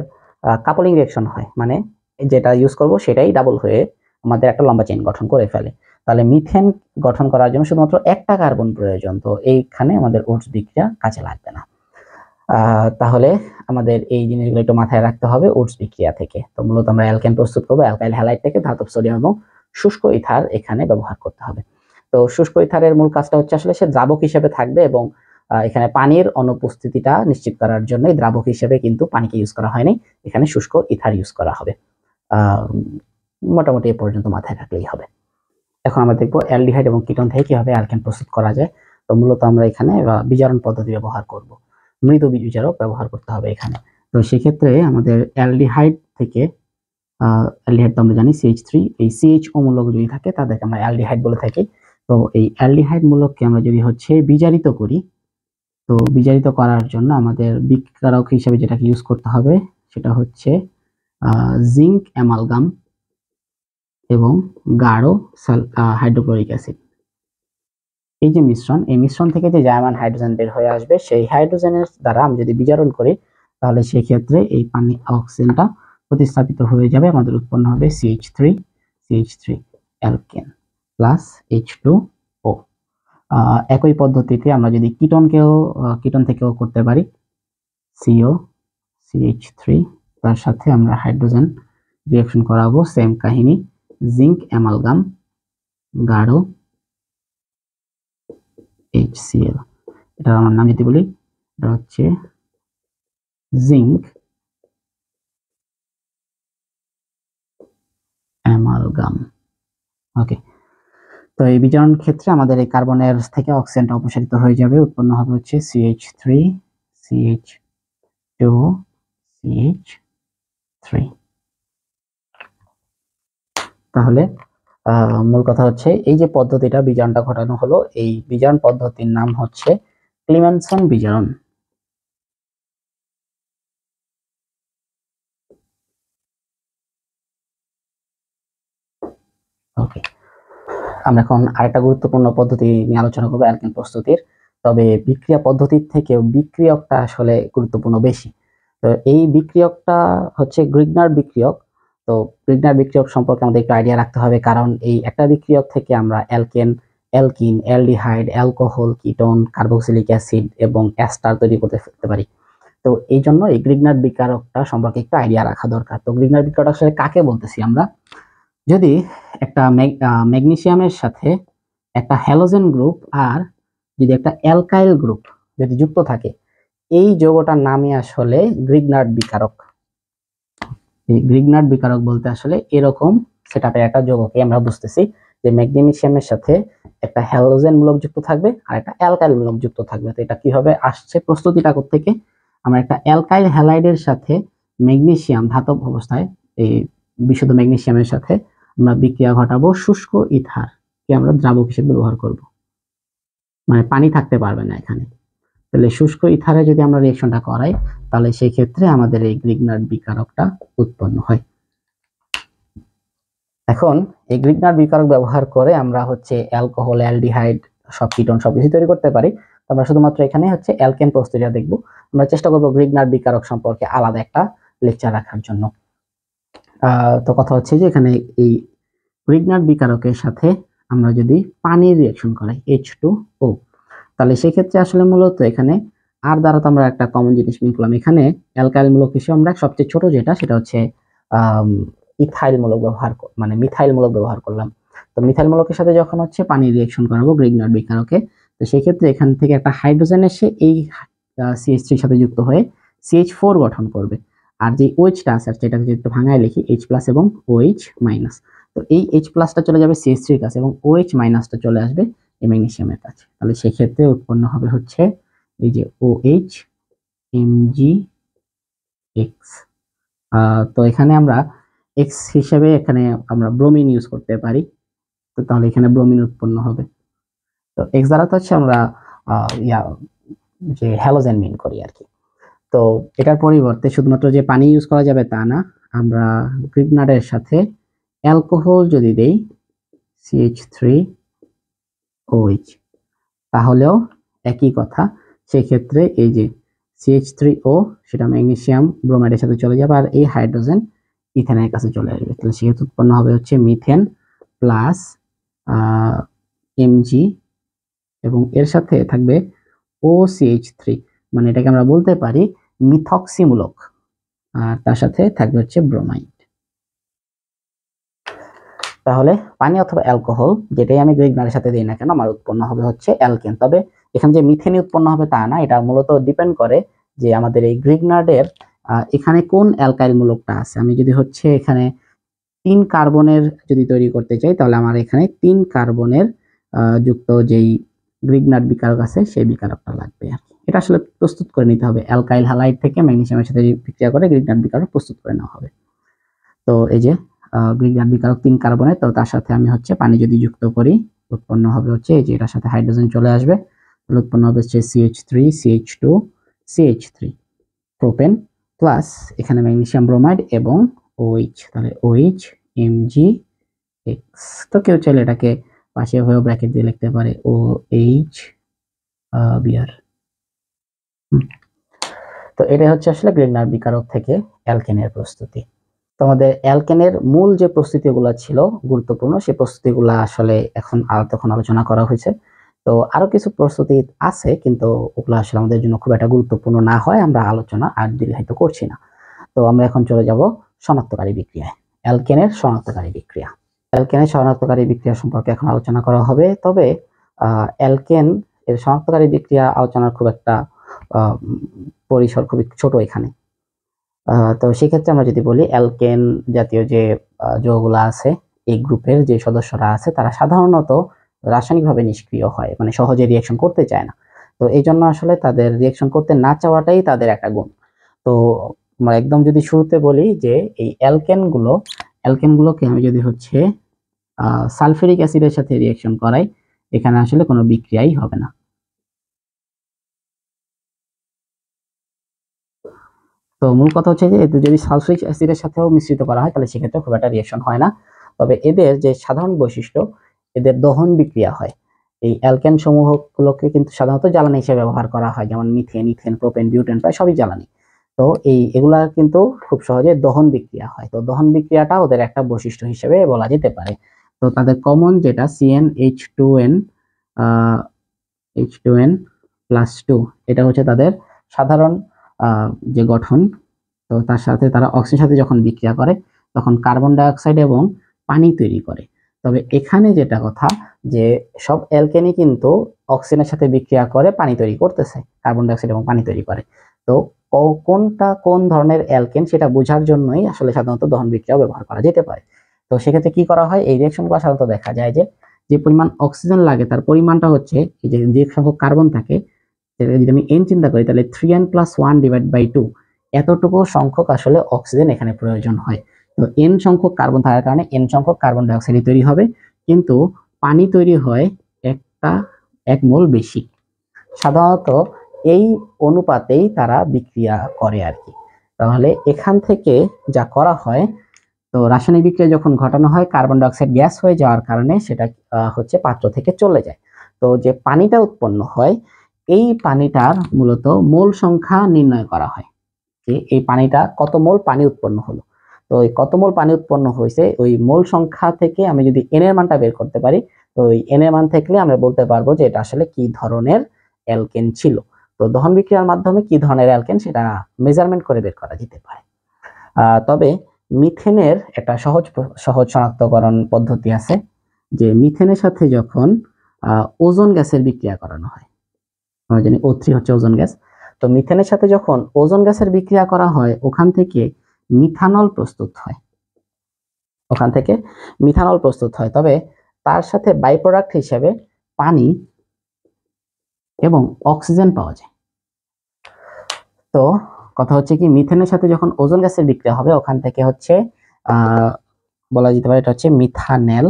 কাপলিং রিঅ্যাকশন হয়, মানে যেটা ইউজ করব সেটাই ডাবল হয়ে আমাদের একটা লম্বা চেইন গঠন করে ফেলে। তাহলে মিথেন গঠন করার জন্য শুধুমাত্র একটা কার্বন প্রয়োজন, তো এইখানে আমাদের ওটস বিক্রিয়া কাজে লাগবে না। তাহলে আমাদের এই জিনিসগুলো একটু মাথায় রাখতে হবে ওটস বিক্রিয়া থেকে। তো মূলত আমরা অ্যালকেন প্রস্তুত করবো অ্যালকাইল হ্যালাইড থেকে, ধাতব সোডিয়াম এবং শুষ্ক ইথার এখানে ব্যবহার করতে হবে। তো শুষ্ক ইথারের মূল কাজটা হচ্ছে আসলে সে দ্রাবক হিসেবে থাকবে এবং এখানে পানির অনুপস্থিতিটা নিশ্চিত করার জন্য দ্রাবক হিসেবে কিন্তু পানিকে ইউজ করা হয়নি, এখানে শুষ্ক ইথার ইউজ করা হবে। মোটামুটি এ পর্যন্ত মাথায় রাখলেই হবে। এখন আমরা দেখবো অ্যালডিহাইড এবং কিটোন থেকে কিভাবে অ্যালকেন প্রস্তুত করা যায়। তো মূলত আমরা এখানে বিজারণ পদ্ধতি ব্যবহার করব, মৃদু বিজারক ব্যবহার করতে হবে এখানে। তো সেক্ষেত্রে আমাদের অ্যালডিহাইড থেকে অ্যালডিহাইড তো আমরা জানি CH3, এই CHO মূলক যদি থাকে তাদেরকে আমরা অ্যালডিহাইড বলে থাকি। তো এই অ্যালডিহাইড মূলককে আমরা যদি হচ্ছে বিজারিত করি, তো বিজারিত করার জন্য আমাদের বিক্রিয়ক হিসেবে যেটাকে ইউজ করতে হবে সেটা হচ্ছে জিঙ্ক অ্যামালগাম এবং গাঢ় হাইড্রোক্লোরিক অ্যাসিড। এই যে মিশ্রণ, এই মিশ্রণ থেকে যে জায়মান হাইড্রোজেন বের হয়ে আসবে, সেই হাইড্রোজেনের দ্বারা আমি যদি বিজারণ করি তাহলে সেই ক্ষেত্রে এই পানি অক্সিজেনটা প্রতিস্থাপিত হয়ে যাবে, আমাদের উৎপন্ন হবে CH3 অ্যালকেন প্লাস H2O। একই পদ্ধতিতে আমরা যদি কিটোন থেকেও করতে পারি, CO CH3 তার সাথে আমরা হাইড্রোজেন রিঅ্যাকশন করাবো, সেম কাহিনী, জিঙ্ক অ্যামালগাম গাঢ় HCl। এটা আমার নাম যদি বলি, এটা হচ্ছে জিঙ্ক অ্যামালগাম। ওকে, তো এই বিজারণ ক্ষেত্রে আমাদের এই কার্বনের থেকে অক্সিজেনটা অপসারিত হয়ে যাবে, উৎপন্ন হবে হচ্ছে CH3 CH2 CH3। তাহলে মূল কথা হচ্ছে এই যে পদ্ধতিটা বিজারণটা ঘটানো হলো, এই বিজারণ পদ্ধতির নাম হচ্ছে ক্লিমেনসন বিজারণ। ওকে, আমরা এখন আরেকটা গুরুত্বপূর্ণ পদ্ধতি নিয়ে আলোচনা করবো অ্যালকেন প্রস্তুতির। তবে বিক্রিয়া পদ্ধতির থেকেও বিক্রিয়কটা আসলে গুরুত্বপূর্ণ বেশি। তো এই বিক্রিয়কটা হচ্ছে গ্রিগনার বিক্রিয়ক। তো গ্রিগনার বিক্রিয়ক সম্পর্কে আমাদের একটু আইডিয়া রাখতে হবে, কারণ এই একটা বিক্রিয়ক থেকে আমরা alkane, alkyne, aldehyde, alcohol, ketone, carboxylic acid এবং অ্যাস্টার তৈরি করতে পারি। তো এই জন্য এই গ্রিগনার বিক্রিয়কটা সম্পর্কে একটু আইডিয়া রাখা দরকার। তো গ্রিগনার বিক্রিয়ক আসলে কাকে বলতেছি আমরা? যদি একটা ম্যাগনেসিয়ামের সাথে একটা হ্যালোজেন গ্রুপ আর যদি একটা অ্যালকাইল গ্রুপ যদি যুক্ত থাকে, এই যৌগটার নামই আসলে গ্রিগনার্ড বিকারক। এই গ্রিগনার্ড বিকারক বলতে আসলে এরকম সেটআপের একটা যৌগকে আমরা বুঝতেছি যে ম্যাগনেসিয়ামের সাথে একটা হ্যালোজেন মূলক যুক্ত থাকবে আর একটা অ্যালকাইল মূলক যুক্ত থাকবে। তো এটা কিভাবে আসছে প্রস্তুতিটা থেকে, আমরা একটা অ্যালকাইল হ্যালাইডের সাথে ম্যাগনেসিয়াম ধাতব অবস্থায় এই বিশুদ্ধ ম্যাগনেসিয়ামের সাথে আমরা বিক্রিয়া ঘটাবো, শুষ্ক ইথার কে আমরা দ্রাবক হিসেবে ব্যবহার করব, মানে পানি থাকতে পারবে না এখানে। তাহলে শুষ্ক ইথারে যদি আমরা রিঅ্যাকশনটা করাই তাহলে সেই ক্ষেত্রে আমাদের এই গ্রিগনার্ড বিকারকটা উৎপন্ন হয়। এখন এই গ্রিগনার্ড বিকারক ব্যবহার করে আমরা হচ্ছে অ্যালকোহল, অ্যালডিহাইড, সব কিটোন সবকিছু তৈরি করতে পারি। তো আমরা শুধুমাত্র এখানে হচ্ছে অ্যালকেন প্রস্তুতিটা দেখব। আমরা চেষ্টা করব গ্রিগনার্ড বিকারক সম্পর্কে আলাদা একটা লেকচার রাখার জন্য। তো কথা হচ্ছে যে এখানে এই গ্রিগনার্ড বিকারকের সাথে আমরা যদি পানির রিঅ্যাকশন করাই H2O, তাহলে সেই ক্ষেত্রে আসলে মূলত এখানে আর দ্বারা তো আমরা একটা কমন জিনিস মিন করলাম, এখানে অ্যালকাইল মূলক হিসেবে আমরা সবচেয়ে ছোট যেটা সেটা হচ্ছে ইথাইল মূলক মানে মিথাইল মূলক ব্যবহার করলাম। তো মিথাইল মূলকের সাথে যখন হচ্ছে পানি রিঅ্যাকশন করাবো গ্রিগনার্ড বিকারকে, তো সেই ক্ষেত্রে এখান থেকে একটা হাইড্রোজেন এসে এই CH3 এর সাথে যুক্ত হয়ে CH4 গঠন করবে। আর যে OH-টা আছে সেটাকে যদি একটু ভাঙায় লিখি H+ এবং OH-। তো এই H+টা চলে যাবে CH3 এর কাছে এবং OH- চলে আসবে এই ম্যাগনেসিয়ামের কাছে। তাহলে সেই ক্ষেত্রে উৎপন্ন হবে হচ্ছে এই যে OH MgX। তো এখানে আমরা X হিসেবে এখানে আমরা ব্রোমিন ইউজ করতে পারি, তো তাহলে এখানে ব্রোমিন উৎপন্ন হবে। তো X দ্বারা তো হচ্ছে আমরা যে হ্যালোজেন মিন করি আর কি। তো এটার পরিবর্তে শুধুমাত্র যে পানি ইউজ করা যাবে তা না, আমরা গ্রিগনার্ডের সাথে অ্যালকোহল যদি দেই CH3OH, তাহলেও একই কথা। সেই ক্ষেত্রে এই যে CH3O সেটা ম্যাগনেসিয়াম ব্রোমাইডের সাথে চলে যাবে, আর এই হাইড্রোজেন ইথেনের কাছে চলে আসবে। তাহলে সেক্ষেত্রে উৎপন্ন হবে হচ্ছে মিথেন প্লাস Mg, এবং এর সাথে থাকবে OCH3, মানে এটাকে আমরা বলতে পারি মিথক্সিমূলক, আর তার সাথে থাকবে হচ্ছে ব্রোমাইড। তাহলে পানি অথবা অ্যালকোহল যেটাই আমি গ্রিগনারের সাথে দিই না কেন, আমার উৎপন্ন হবে হচ্ছে অ্যালকেন। তবে এখানে যে মিথেনই উৎপন্ন হবে তা না, এটা মূলত ডিপেন্ড করে যে আমাদের এই গ্রিগনার্ডের এখানে কোন অ্যালকাইল মূলকটা আছে। আমি যদি হচ্ছে এখানে 3 কার্বনের যদি তৈরি করতে চাই, তাহলে আমার এখানে 3 কার্বনের যুক্ত যেই গ্রিগনার্ড বিকারক আছে সেই বিকারকটা লাগবে। এটা আসলে প্রস্তুত করে নিতে হবে, অ্যালকাইল হ্যালাইড থেকে ম্যাগনেসিয়ামের সাথে বিক্রিয়া করে গ্রিগনার্ড বিকারক প্রস্তুত করে নেওয়া হবে। তো এই যে গ্রিগনার্ড বিকারক 3 কার্বনের, তো তার সাথে আমি হচ্ছে পানি যদি যুক্ত করি, উৎপন্ন হবে হচ্ছে এই যে এটার সাথে হাইড্রোজেন চলে আসবে, তাহলে উৎপন্ন হবে হচ্ছে CH3 CH2 CH3 propane plus এখানে ম্যাগনেসিয়াম ব্রোমাইড এবং OH, তাহলে OH MgX। তো কেউ চাইলে এটাকে পাশে হয়ে ব্র্যাকেট দিয়ে লিখতে পারে OH Br। তো এটা হচ্ছে আসলে গ্রিগনার্ড বিকারক থেকে অ্যালকেনের প্রস্তুতি। তোমাদের অ্যালকেনের মূল যে প্রস্তুতিগুলো ছিল গুরুত্বপূর্ণ, সেই প্রস্তুতিগুলো আসলে এখন আলোচনা করা হয়েছে। তো আরো কিছু প্রস্তুতি আছে, কিন্তু ওগুলো আসলে আমাদের জন্য খুব একটা গুরুত্বপূর্ণ না হয় আমরা আলোচনা আর দীর্ঘায়িত করছি না। তো আমরা এখন চলে যাব শনাক্তকারী বিক্রিয়ায়, অ্যালকেনের শনাক্তকারী বিক্রিয়া। অ্যালকেনের শনাক্তকারী বিক্রিয়া সম্পর্কে এখন আলোচনা করা হবে। তবে অ্যালকেন এর শনাক্তকারী বিক্রিয়া আলোচনার খুব একটা পরিসর খুবই ছোট এখানে। তো সেক্ষেত্রে আমরা যদি বলি অ্যালকেন জাতীয় যে যৌগগুলো আছে, এই গ্রুপের যে সদস্যরা আছে তারা সাধারণত রাসায়নিকভাবে নিষ্ক্রিয় হয়, মানে সহজে রিঅ্যাকশন করতে চায় না। তো এই জন্য আসলে তাদের রিঅ্যাকশন করতে না চাওয়াটাই তাদের একটা গুণ। তো আমরা একদম যদি শুরুতে বলি যে এই অ্যালকেনগুলোকে আমি যদি হচ্ছে সালফিউরিক অ্যাসিডের সাথে রিঅ্যাকশন করাই, এখানে আসলে কোনো বিক্রিয়াই হবে না। তো মূল কথা হচ্ছে যে যদি সালফিউরিক অ্যাসিডের সাথেও মিশ্রিত করা হয় তাহলে সেক্ষেত্রে খুব একটা রিঅ্যাকশন হয় না। তবে এদের যে সাধারণ বৈশিষ্ট্য, এদের দহন বিক্রিয়া হয়। এই অ্যালকেন সমূহগুলোকে কিন্তু সাধারণত জ্বালানি হিসেবে ব্যবহার করা হয়, যেমন মিথেন, ইথেন, প্রোপেন, বিউটেন প্রায় সবই জ্বালানি। তো এগুলা কিন্তু খুব সহজে দহন বিক্রিয়া হয়। তো দহন বিক্রিয়াটা ওদের একটা বৈশিষ্ট্য হিসেবে বলা যেতে পারে। তো তাদের কমন যেটা CnH2n H2n+2, এটা হচ্ছে তাদের সাধারণ যে গঠন। তো তার সাথে তারা অক্সিজেনের সাথে যখন বিক্রিয়া করে তখন কার্বন ডাই অক্সাইড এবং পানি তৈরি করে। তবে এখানে যেটা কথা যে সব অ্যালকেনই কিন্তু অক্সিজেনের সাথে বিক্রিয়া করে পানি তৈরি করতেছে, কার্বন ডাই অক্সাইড এবং পানি তৈরি করে। তো কোনটা কোন ধরনের অ্যালকেন সেটা বোঝার জন্যই আসলে সাধারণত দহন বিক্রিয়া ব্যবহার করা যেতে পারে। তো সেক্ষেত্রে কি করা হয়, এই রিঅ্যাকশনগুলো সাধারণত দেখা যায় যে যে পরিমাণ অক্সিজেন লাগে তার পরিমাণটা হচ্ছে এই যে সংখ্যক কার্বন থাকে, যদি আমি n চিন্তা করি তাহলে 3n+1/2 এতটুকু সংখ্যক আসলে অক্সিজেন এখানে প্রয়োজন হয়। তো n সংখ্যক কার্বন থাকার কারণে n সংখ্যক কার্বন ডাই অক্সাইড তৈরি হবে, কিন্তু পানি তৈরি হয় 1 মোল বেশি। সাধারণত এই অনুপাতেই তারা বিক্রিয়া করে আর কি। তাহলে এখান থেকে যা করা হয়, তো রাসায়নিক বিক্রিয়া যখন ঘটানো হয় কার্বন ডাই অক্সাইড গ্যাস হয়ে যাওয়ার কারণে সেটা হচ্ছে পাত্র থেকে চলে যায়। তো যে পানিটা উৎপন্ন হয়, এই পানিটার মূলত মোল সংখ্যা নির্ণয় করা হয় যে এই পানিটা কত মোল পানি উৎপন্ন হলো। তো ওই কত মোল পানি উৎপন্ন হয়েছে ওই মোল সংখ্যা থেকে আমি যদি n এর মানটা বের করতে পারি, তো ওই n এর মান থেকে আমরা বলতে পারবো যে এটা আসলে কি ধরনের অ্যালকেন ছিল। তো দহন বিক্রিয়ার মাধ্যমে কি ধরনের অ্যালকেন সেটা মেজারমেন্ট করে বের করা যেতে পারে। তবে মিথেনের একটা সহজ শনাক্তকরণ পদ্ধতি আছে, যে মিথেনের সাথে যখন ওজোন গ্যাসের বিক্রিয়া করানো হয়, আমরা জানি O3 হচ্ছে ওজোন গ্যাস। তো মিথেনের সাথে যখন ওজোন গ্যাসের বিক্রিয়া করা হয় ওখান থেকে মিথানল প্রস্তুত হয়, তবে তার সাথে বাই প্রোডাক্ট হিসেবে পানি এবং অক্সিজেন পাওয়া যায়। তো কথা হচ্ছে কি, মিথেনের সাথে যখন ওজোন গ্যাসের বিক্রিয়া হবে ওখান থেকে হচ্ছে বলা যেতে পারে এটা হচ্ছে মিথানেল।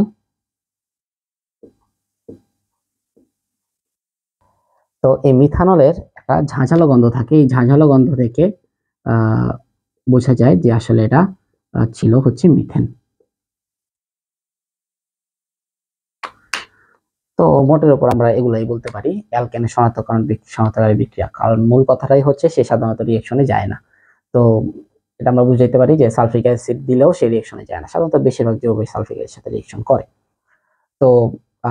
তো এই মিথানলের একটা ঝাঁঝালো গন্ধ থাকে, এই ঝাঁঝালো গন্ধ থেকে বোঝা যায় যে আসলে এটা ছিল হচ্ছে মিথেন। তো মোটের উপর আমরা এগুলাই বলতে পারি অ্যালকেনের শনাক্তকারী বিক্রিয়া, কারণ মূল কথাটাই হচ্ছে সে সাধারণত রিঅ্যাকশনে যায় না। তো এটা আমরা বুঝাইতে পারি যে সালফিক অ্যাসিড দিলেও সে রিঅ্যাকশনে যায় না, সাধারণত বেশিরভাগ যৌগ সালফিক অ্যাসিডের সাথে রিঅ্যাকশন করে। তো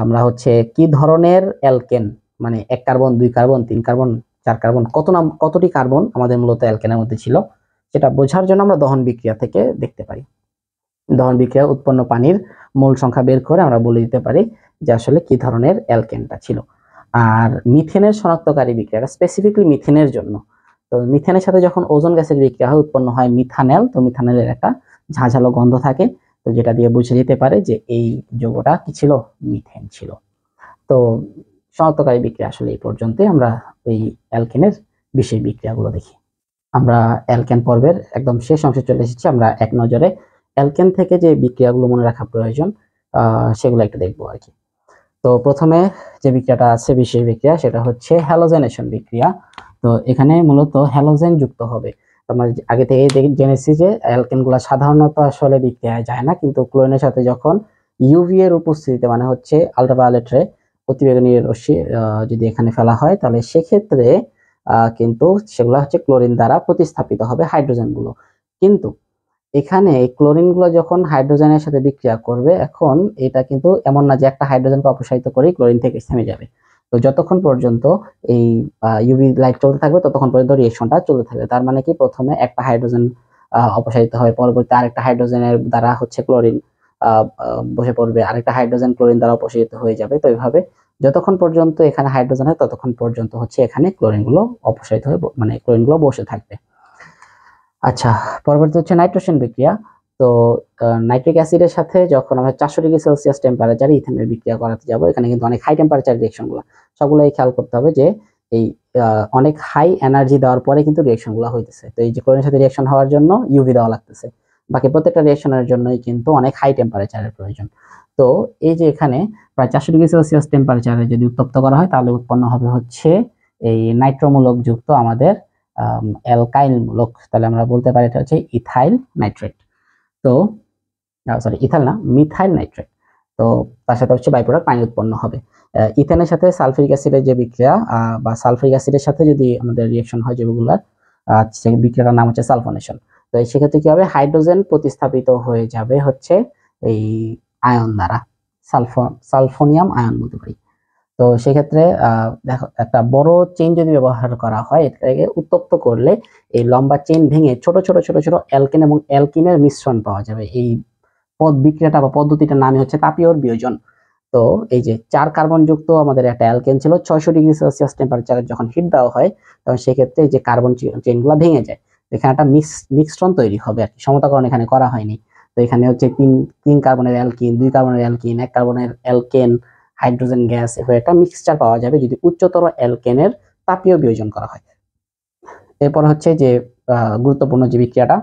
আমরা হচ্ছে কি ধরনের অ্যালকেন, মানে 1 কার্বন 2 কার্বন 3 কার্বন 4 কার্বন কতটি কার্বন আমাদের মূলত অ্যালকেনের মধ্যে ছিল, সেটা বোঝার জন্য আমরা দহন বিক্রিয়া থেকে দেখতে পারি। দহন বিক্রিয়া উৎপন্ন পানির মোল সংখ্যা বের করে আমরা বলে দিতে পারি যে আসলে কি ধরনের অ্যালকেনটা ছিল। আর মিথেনের শনাক্তকারী বিক্রিয়াটা স্পেসিফিকলি মিথেনের জন্য। তো মিথেনের সাথে যখন ওজোন গ্যাসের বিক্রিয়া হয় উৎপন্ন হয় মিথানেল। তো মিথানেলের একটা ঝাঁঝালো গন্ধ থাকে, তো যেটা দিয়ে বোঝা যেতে পারে যে এই যৌগটা কি ছিল, মিথেন ছিল। তো শনাক্তকারী বিক্রিয়া আসলে এই পর্যন্তই। আমরা ওই অ্যালকেনের বিশেষ বিক্রিয়াগুলো দেখি। আমরা অ্যালকেন পর্বের একদম শেষ অংশে চলে এসেছি। আমরা এক নজরে অ্যালকেন থেকে যে বিক্রিয়াগুলো মনে রাখা প্রয়োজন সেগুলো একটু দেখবো আর কি। তো প্রথমে যে বিক্রিয়াটা আছে বিশেষ বিক্রিয়া, সেটা হচ্ছে হ্যালোজেনেশন বিক্রিয়া। তো এখানে মূলত হ্যালোজেন যুক্ত হবে। আমরা আগে থেকে জেনেছি যে অ্যালকেনগুলো সাধারণত আসলে বিক্রিয়ায় যায় না, কিন্তু ক্লোরিনের সাথে যখন ইউভি এর উপস্থিতিতে, মানে হচ্ছে আলট্রাভায়োলেট রে অতিবেগুনি রশ্মি যদি এখানে ফেলা হয়, তাহলে সেক্ষেত্রে কিন্তু সেগুলো হচ্ছে ক্লোরিন দ্বারা প্রতিস্থাপিত হবে হাইড্রোজেনগুলো। কিন্তু এখানে ক্লোরিনগুলো যখন হাইড্রোজেনের সাথে বিক্রিয়া করবে, এখন এটা কিন্তু এমন না যে একটা হাইড্রোজেনকে অপসারিত করে ক্লোরিন থেকে থেমে যাবে। তো যতক্ষণ পর্যন্ত এই ইউভি লাইট চলতে থাকবে ততক্ষণ পর্যন্ত রিঅ্যাকশনটা চলতে থাকবে। তার মানে কি, প্রথমে একটা হাইড্রোজেন অপসারিত হয়, পরবর্তী আরেকটা হাইড্রোজেনের দ্বারা হচ্ছে ক্লোরিন বসে পড়বে, আরেকটা হাইড্রোজেন ক্লোরিন দ্বারা অপসারিত হয়ে যাবে। তো এইভাবে যতক্ষণ পর্যন্ত এখানে হাইড্রোজেন হয় ততক্ষণ পর্যন্ত হচ্ছে এখানে ক্লোরিনগুলো অপসারিত হয়ে, মানে ক্লোরিনগুলো বসে থাকবে। আচ্ছা, পরবর্তী হচ্ছে নাইট্রোজেন বিক্রিয়া। তো নাইট্রিক অ্যাসিডের সাথে যখন আমরা 400°C টেম্পারেচারে ইথেনের বিক্রিয়া করাতে যাব, এখানে কিন্তু অনেক হাই টেম্পারেচার রিঅ্যাকশনগুলো সবগুলোই খেয়াল করতে হবে যে এই অনেক হাই এনার্জি দেওয়ার পরে কিন্তু রিঅ্যাকশনগুলো হইতেছে। তো এই যে ক্লোরিনের সাথে রিঅ্যাকশন হওয়ার জন্য ইউভি দেওয়া লাগতেছে, বাকি প্রত্যেকটা রিঅ্যাকশনের জন্যই কিন্তু অনেক হাই টেম্পারেচারের প্রয়োজন। তো এই যে এখানে প্রায় 400°C টেম্পারেচারে যদি উত্তপ্ত করা হয়, তাহলে উৎপন্ন হবে হচ্ছে এই নাইট্রোমূলক যুক্ত আমাদের অ্যালকাইল মূলক। তাহলে আমরা বলতে পারি এটা হচ্ছে ইথাইল নাইট্রেট। তো সরি, ইথাইল না, মিথাইল নাইট্রেট। তো তার সাথে হচ্ছে বাই প্রোডাক্ট পানি উৎপন্ন হবে। ইথেনের সাথে সালফিউরিক অ্যাসিডের যে বিক্রিয়া বা সালফিউরিক অ্যাসিডের সাথে যদি আমাদের রিঅ্যাকশন হয় যেগুলোর, সেই বিক্রিয়াটার নাম হচ্ছে সালফোনেশন। তো সেক্ষেত্রে কি হবে, হাইড্রোজেন প্রতিস্থাপিত হয়ে যাবে হচ্ছে এই আয়ন দ্বারা, সালফোনিয়াম আয়ন বলতে পারি। তো সেক্ষেত্রে দেখো, একটা বড় চেইন যদি ব্যবহার করা হয়, এটাকে উত্তপ্ত করলে এই লম্বা চেইন ভেঙে ছোট ছোট ছোট ছোট অ্যালকেন এবং অ্যালকিনের মিশ্রণ পাওয়া যাবে। এই বিক্রিয়াটা বা পদ্ধতিটার নামই হচ্ছে তাপীয় বিয়োজন। তো এই যে 4 কার্বন যুক্ত আমাদের একটা অ্যালকেন ছিল, 600°C টেম্পারেচারে যখন হিট দেওয়া হয়, তখন সেক্ষেত্রে এই যে কার্বন চেইনগুলো ভেঙে যায়। এখানে একটা মিশ্রণ তৈরি হবে আর কি, সমতাকরণ এখানে করা হয়নি। তো এখানে হচ্ছে 3 কার্বনের অ্যালকিন, 2 কার্বনের অ্যালকিন, 1 কার্বনের অ্যালকেন, হাইড্রোজেন গ্যাস, এভাবে একটা মিক্সচার পাওয়া যাবে যদি উচ্চতর অ্যালকেনের তাপীয় বিয়োজন করা হয়। এরপর হচ্ছে যে গুরুত্বপূর্ণ যে বিক্রিয়াটা,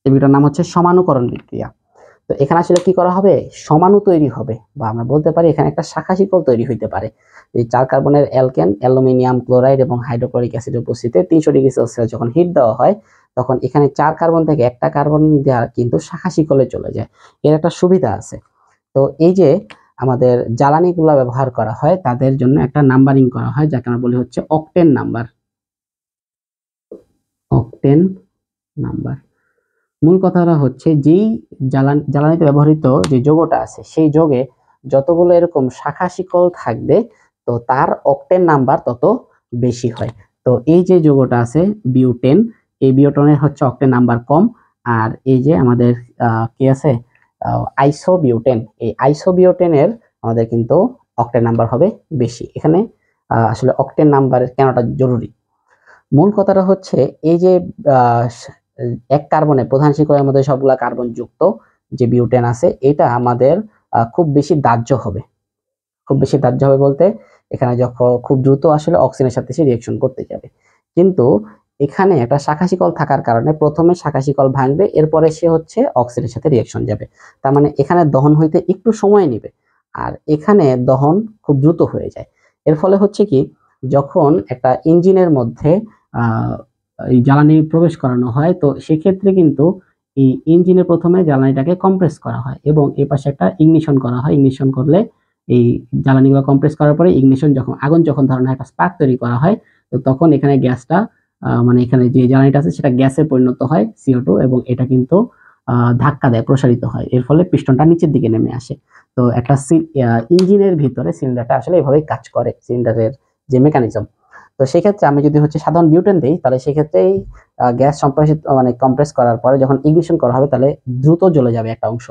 এই বিক্রিয়ার নাম হচ্ছে সমানুকরণ বিক্রিয়া। তো এখানে আসলে কি করা হবে, সমাণু তৈরি হবে, বা আমরা বলতে পারি এখানে একটা শাখা শিকল তৈরি হইতে পারে। এই 4 কার্বনের অ্যালকেন, অ্যালুমিনিয়াম ক্লোরাইড এবং হাইড্রোক্লোরিক অ্যাসিডের উপস্থিতিতে 300°C যখন হিট দেওয়া হয়, তখন এখানে 4 কার্বন থেকে একটা কার্বন দেওয়া কিন্তু শাখা শিকলে চলে যায়। এর একটা সুবিধা আছে। তো এই যে আমাদের জ্বালানিগুলো ব্যবহার করা হয়, তাদের জন্য একটা নাম্বারিং করা হয়, যাকে আমরা বলি হচ্ছে অকটেন নাম্বার। অকটেন নাম্বার মূল কথাটা হচ্ছে যেই জ্বালানিতে ব্যবহৃত যে যৌগটা আছে, সেই যৌগে যতগুলো এরকম শাখা শিকল থাকবে, তো তার অকটেন নাম্বার তত বেশি হয়। তো এই যে যৌগটা আছে বিউটেন, এই বিউটেনের হচ্ছে অকটেন নাম্বার কম। আর এই যে আমাদের কি আছে আইসোবিউটেন, এই আইসোবিউটেনের আমাদের কিন্তু অকটেন নাম্বার হবে বেশি। এখানে আসলে অকটেন নাম্বারের কেনটা জরুরি, মূল কথাটা হচ্ছে এই যে 1 কার্বনে প্রধান শিকলের মধ্যে সবগুলা কার্বন যুক্ত যে বিউটেন আছে, এটা আমাদের খুব বেশি দাহ্য হবে। খুব বেশি দাহ্য হবে বলতে এখানে যখন খুব দ্রুত আসলে অক্সিজেনের সাথে সে রিঅ্যাকশন করতে যাবে, কিন্তু এখানে একটা শাখা শিকল থাকার কারণে প্রথমে শাখা শিকল ভাঙবে, এরপরে সে হচ্ছে অক্সিজেনের সাথে রিঅ্যাকশন যাবে। তার মানে এখানে দহন হইতে একটু সময় নেবে, আর এখানে দহন খুব দ্রুত হয়ে যায়। এর ফলে হচ্ছে কি, যখন একটা ইঞ্জিনের মধ্যে এই জ্বালানি প্রবেশ করানো হয়, তো সেক্ষেত্রে কিন্তু এই ইঞ্জিনে প্রথমে জ্বালানিটাকে কম্প্রেস করা হয় এবং এই পাশে একটা ইগনিশন করা হয়। ইগনিশন করলে এই জ্বালানিগুলো কম্প্রেস করার পরে ইগনিশন যখন আগুন যখন ধরনের একটা স্পার্ক তৈরি করা হয়, তো তখন এখানে গ্যাসটা মানে এখানে যে জ্বালানিটা আছে সেটা গ্যাসে পরিণত হয় CO2 এবং এটা কিন্তু ধাক্কা দেয়, প্রসারিত হয়, এর ফলে পিস্টনটা নিচের দিকে নেমে আসে। তো একটা ইঞ্জিনের ভিতরে সিলিন্ডারটা আসলে এভাবেই কাজ করে, সিলিন্ডারের যে মেকানিজম। তো সেক্ষেত্রে আমি যদি হচ্ছে সাধারণ বিউটেন দিই, তাহলে সেক্ষেত্রে গ্যাস সম্প্রসারিত মানে কম্প্রেস করার পরে যখন ইগনিশন করা হবে তাহলে দ্রুত জ্বলে যাবে একটা অংশ।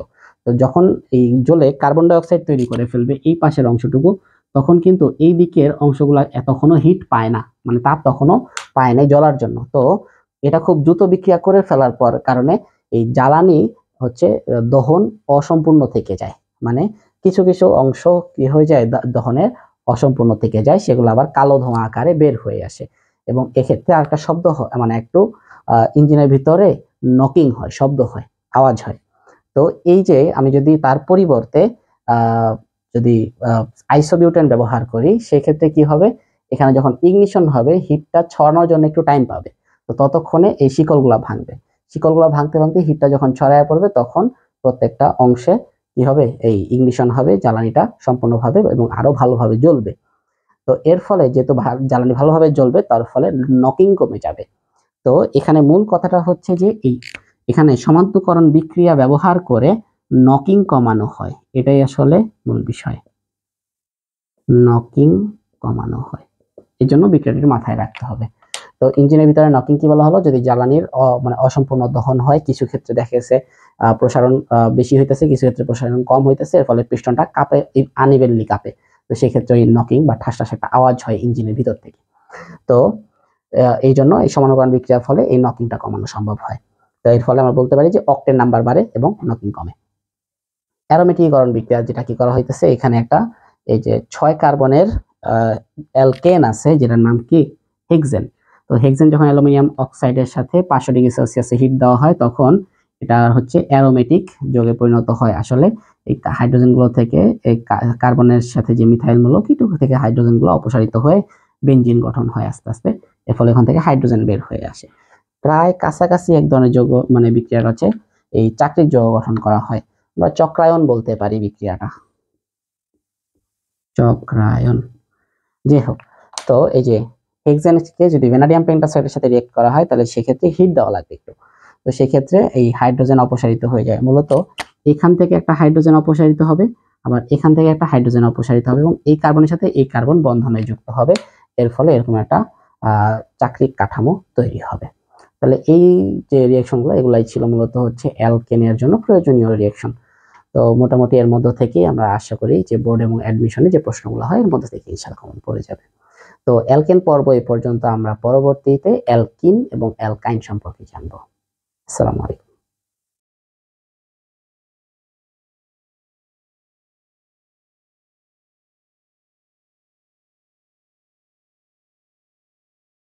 তো যখন এই জ্বলে কার্বন ডাই অক্সাইড তৈরি করে ফেলবে এই পাশের অংশটুকু, তখন কিন্তু এই দিকের অংশগুলো এতক্ষণও হিট পায় না, মানে তাপ তখনও পায় না জ্বলার জন্য। তো এটা খুব দ্রুত বিক্রিয়া করে ফেলার পর কারণে এই জ্বালানি হচ্ছে দহন অসম্পূর্ণ থেকে যায়, মানে কিছু কিছু অংশ কি হয়ে যায় দহনের অসম্পূর্ণ থেকে যায়, সেগুলো আবার কালো ধোঁয়া আকারে বের হয়ে আসে। এবং এক্ষেত্রে আরেকটা শব্দ হয়, মানে একটু ইঞ্জিনের ভিতরে নকিং হয়, শব্দ হয়, আওয়াজ হয়। তো এই যে আমি যদি তার পরিবর্তে যদি আইসোবিউটেন ব্যবহার করি, সেক্ষেত্রে কি হবে, এখানে যখন ইগনিশন হবে হিটটা ছড়ানোর জন্য একটু টাইম পাবে। তো ততক্ষণে এই শিকলগুলা ভাঙবে, শিকলগুলা ভাঙতে ভাঙতে হিটটা যখন ছড়ায় পড়বে তখন প্রত্যেকটা অংশে কি হবে, এই ইগনিশন হবে, জ্বালানিটা সম্পূর্ণভাবে এবং আরো ভালোভাবে জ্বলবে। তো এর ফলে যেহেতু জ্বালানি ভালোভাবে জ্বলবে তার ফলে নকিং কমে যাবে। তো এখানে মূল কথাটা হচ্ছে যে এখানে সমান্তকরণ বিক্রিয়া ব্যবহার করে নকিং কমানো হয়, এটাই আসলে মূল বিষয়, নকিং কমানো হয়। এই জন্য বিক্রিয়াটি মাথায় রাখতে হবে। তো ইঞ্জিনের ভিতরে নকিং কি বলা হলো, যদি জ্বালানির মানে অসম্পূর্ণ দহন হয়, কিছু ক্ষেত্রে দেখা গেছে প্রসারণ বেশি হইতেছে, কিছু ক্ষেত্রে প্রসারণ কম হইতেছে, এর ফলে পিস্টনটা কাঁপে, আনইভেনলি কাঁপে। তো সেই ক্ষেত্রে এই নকিং বা ঠাস ঠাস একটা আওয়াজ হয় ইঞ্জিনের ভিতর থেকে। তো এই জন্য এই সমানুপাতিক বিক্রিয়ার ফলে এই নকিংটা কমানো সম্ভব হয়। তো এর ফলে আমরা বলতে পারি যে অক্টেন নাম্বার বাড়ে এবং নকিং কমে। অ্যারোমেটিকীকরণ বিক্রিয়া যেটা কি করা হইতেছে, এখানে একটা এই যে 6 কার্বনের অ্যালকেন আছে যেটার নাম কি হেক্সেন। তো হেক্সেন যখন অ্যালুমিনিয়াম অক্সাইডের সাথে 500 ডিগ্রি সেলসিয়াসে হিট দেওয়া হয় তখন এটা হচ্ছে অ্যারোমেটিক যৌগে পরিণত হয়। আসলে এই হাইড্রোজেনগুলো থেকে এই কার্বনের সাথে যে মিথাইল মূলক এটুকু থেকে হাইড্রোজেনগুলো অপসারিত হয়ে বেনজিন গঠন হয় আস্তে আস্তে, এর ফলে এখান থেকে হাইড্রোজেন বের হয়ে আসে। প্রায় কাছাকাছি এক ধরনের যৌগ মানে বিক্রিয়া হচ্ছে এই চাকরিক যৌগ গঠন করা হয়, আমরা চক্রায়ন বলতে পারি বিক্রিয়াটা, চক্রায়ন। যাই হোক, তো এই যে হেক্সেনকে যদি ভ্যানাডিয়াম পেন্টাসাইডের সাথে রিয়েক্ট করা হয় তাহলে সেক্ষেত্রে হিট দেওয়া লাগবে একটু। তো সেক্ষেত্রে এই হাইড্রোজেন অপসারিত হয়ে যায়, মূলত এখান থেকে একটা হাইড্রোজেন অপসারিত হবে, আবার এখান থেকে একটা হাইড্রোজেন অপসারিত হবে এবং এই কার্বনের সাথে এই কার্বন বন্ধনে যুক্ত হবে, এর ফলে এরকম একটা চাকরিক কাঠামো তৈরি হবে। তাহলে এই যে রিয়াকশনগুলো এগুলাই ছিল মূলত হচ্ছে অ্যালকেনের জন্য প্রয়োজনীয় রিয়াকশন। তো মোটামুটি এর মধ্য থেকেই আমরা আশা করি যে বোর্ড এবং অ্যাডমিশনে যে প্রশ্নগুলো হয় এর মধ্যে থেকে ইনশাআল্লাহ কমন পড়ে যাবে। তো অ্যালকেন পর্ব এই পর্যন্ত, আমরা পরবর্তীতে অ্যালকিন এবং অ্যালকাইন সম্পর্কে জানবো। আসসালামু আলাইকুম।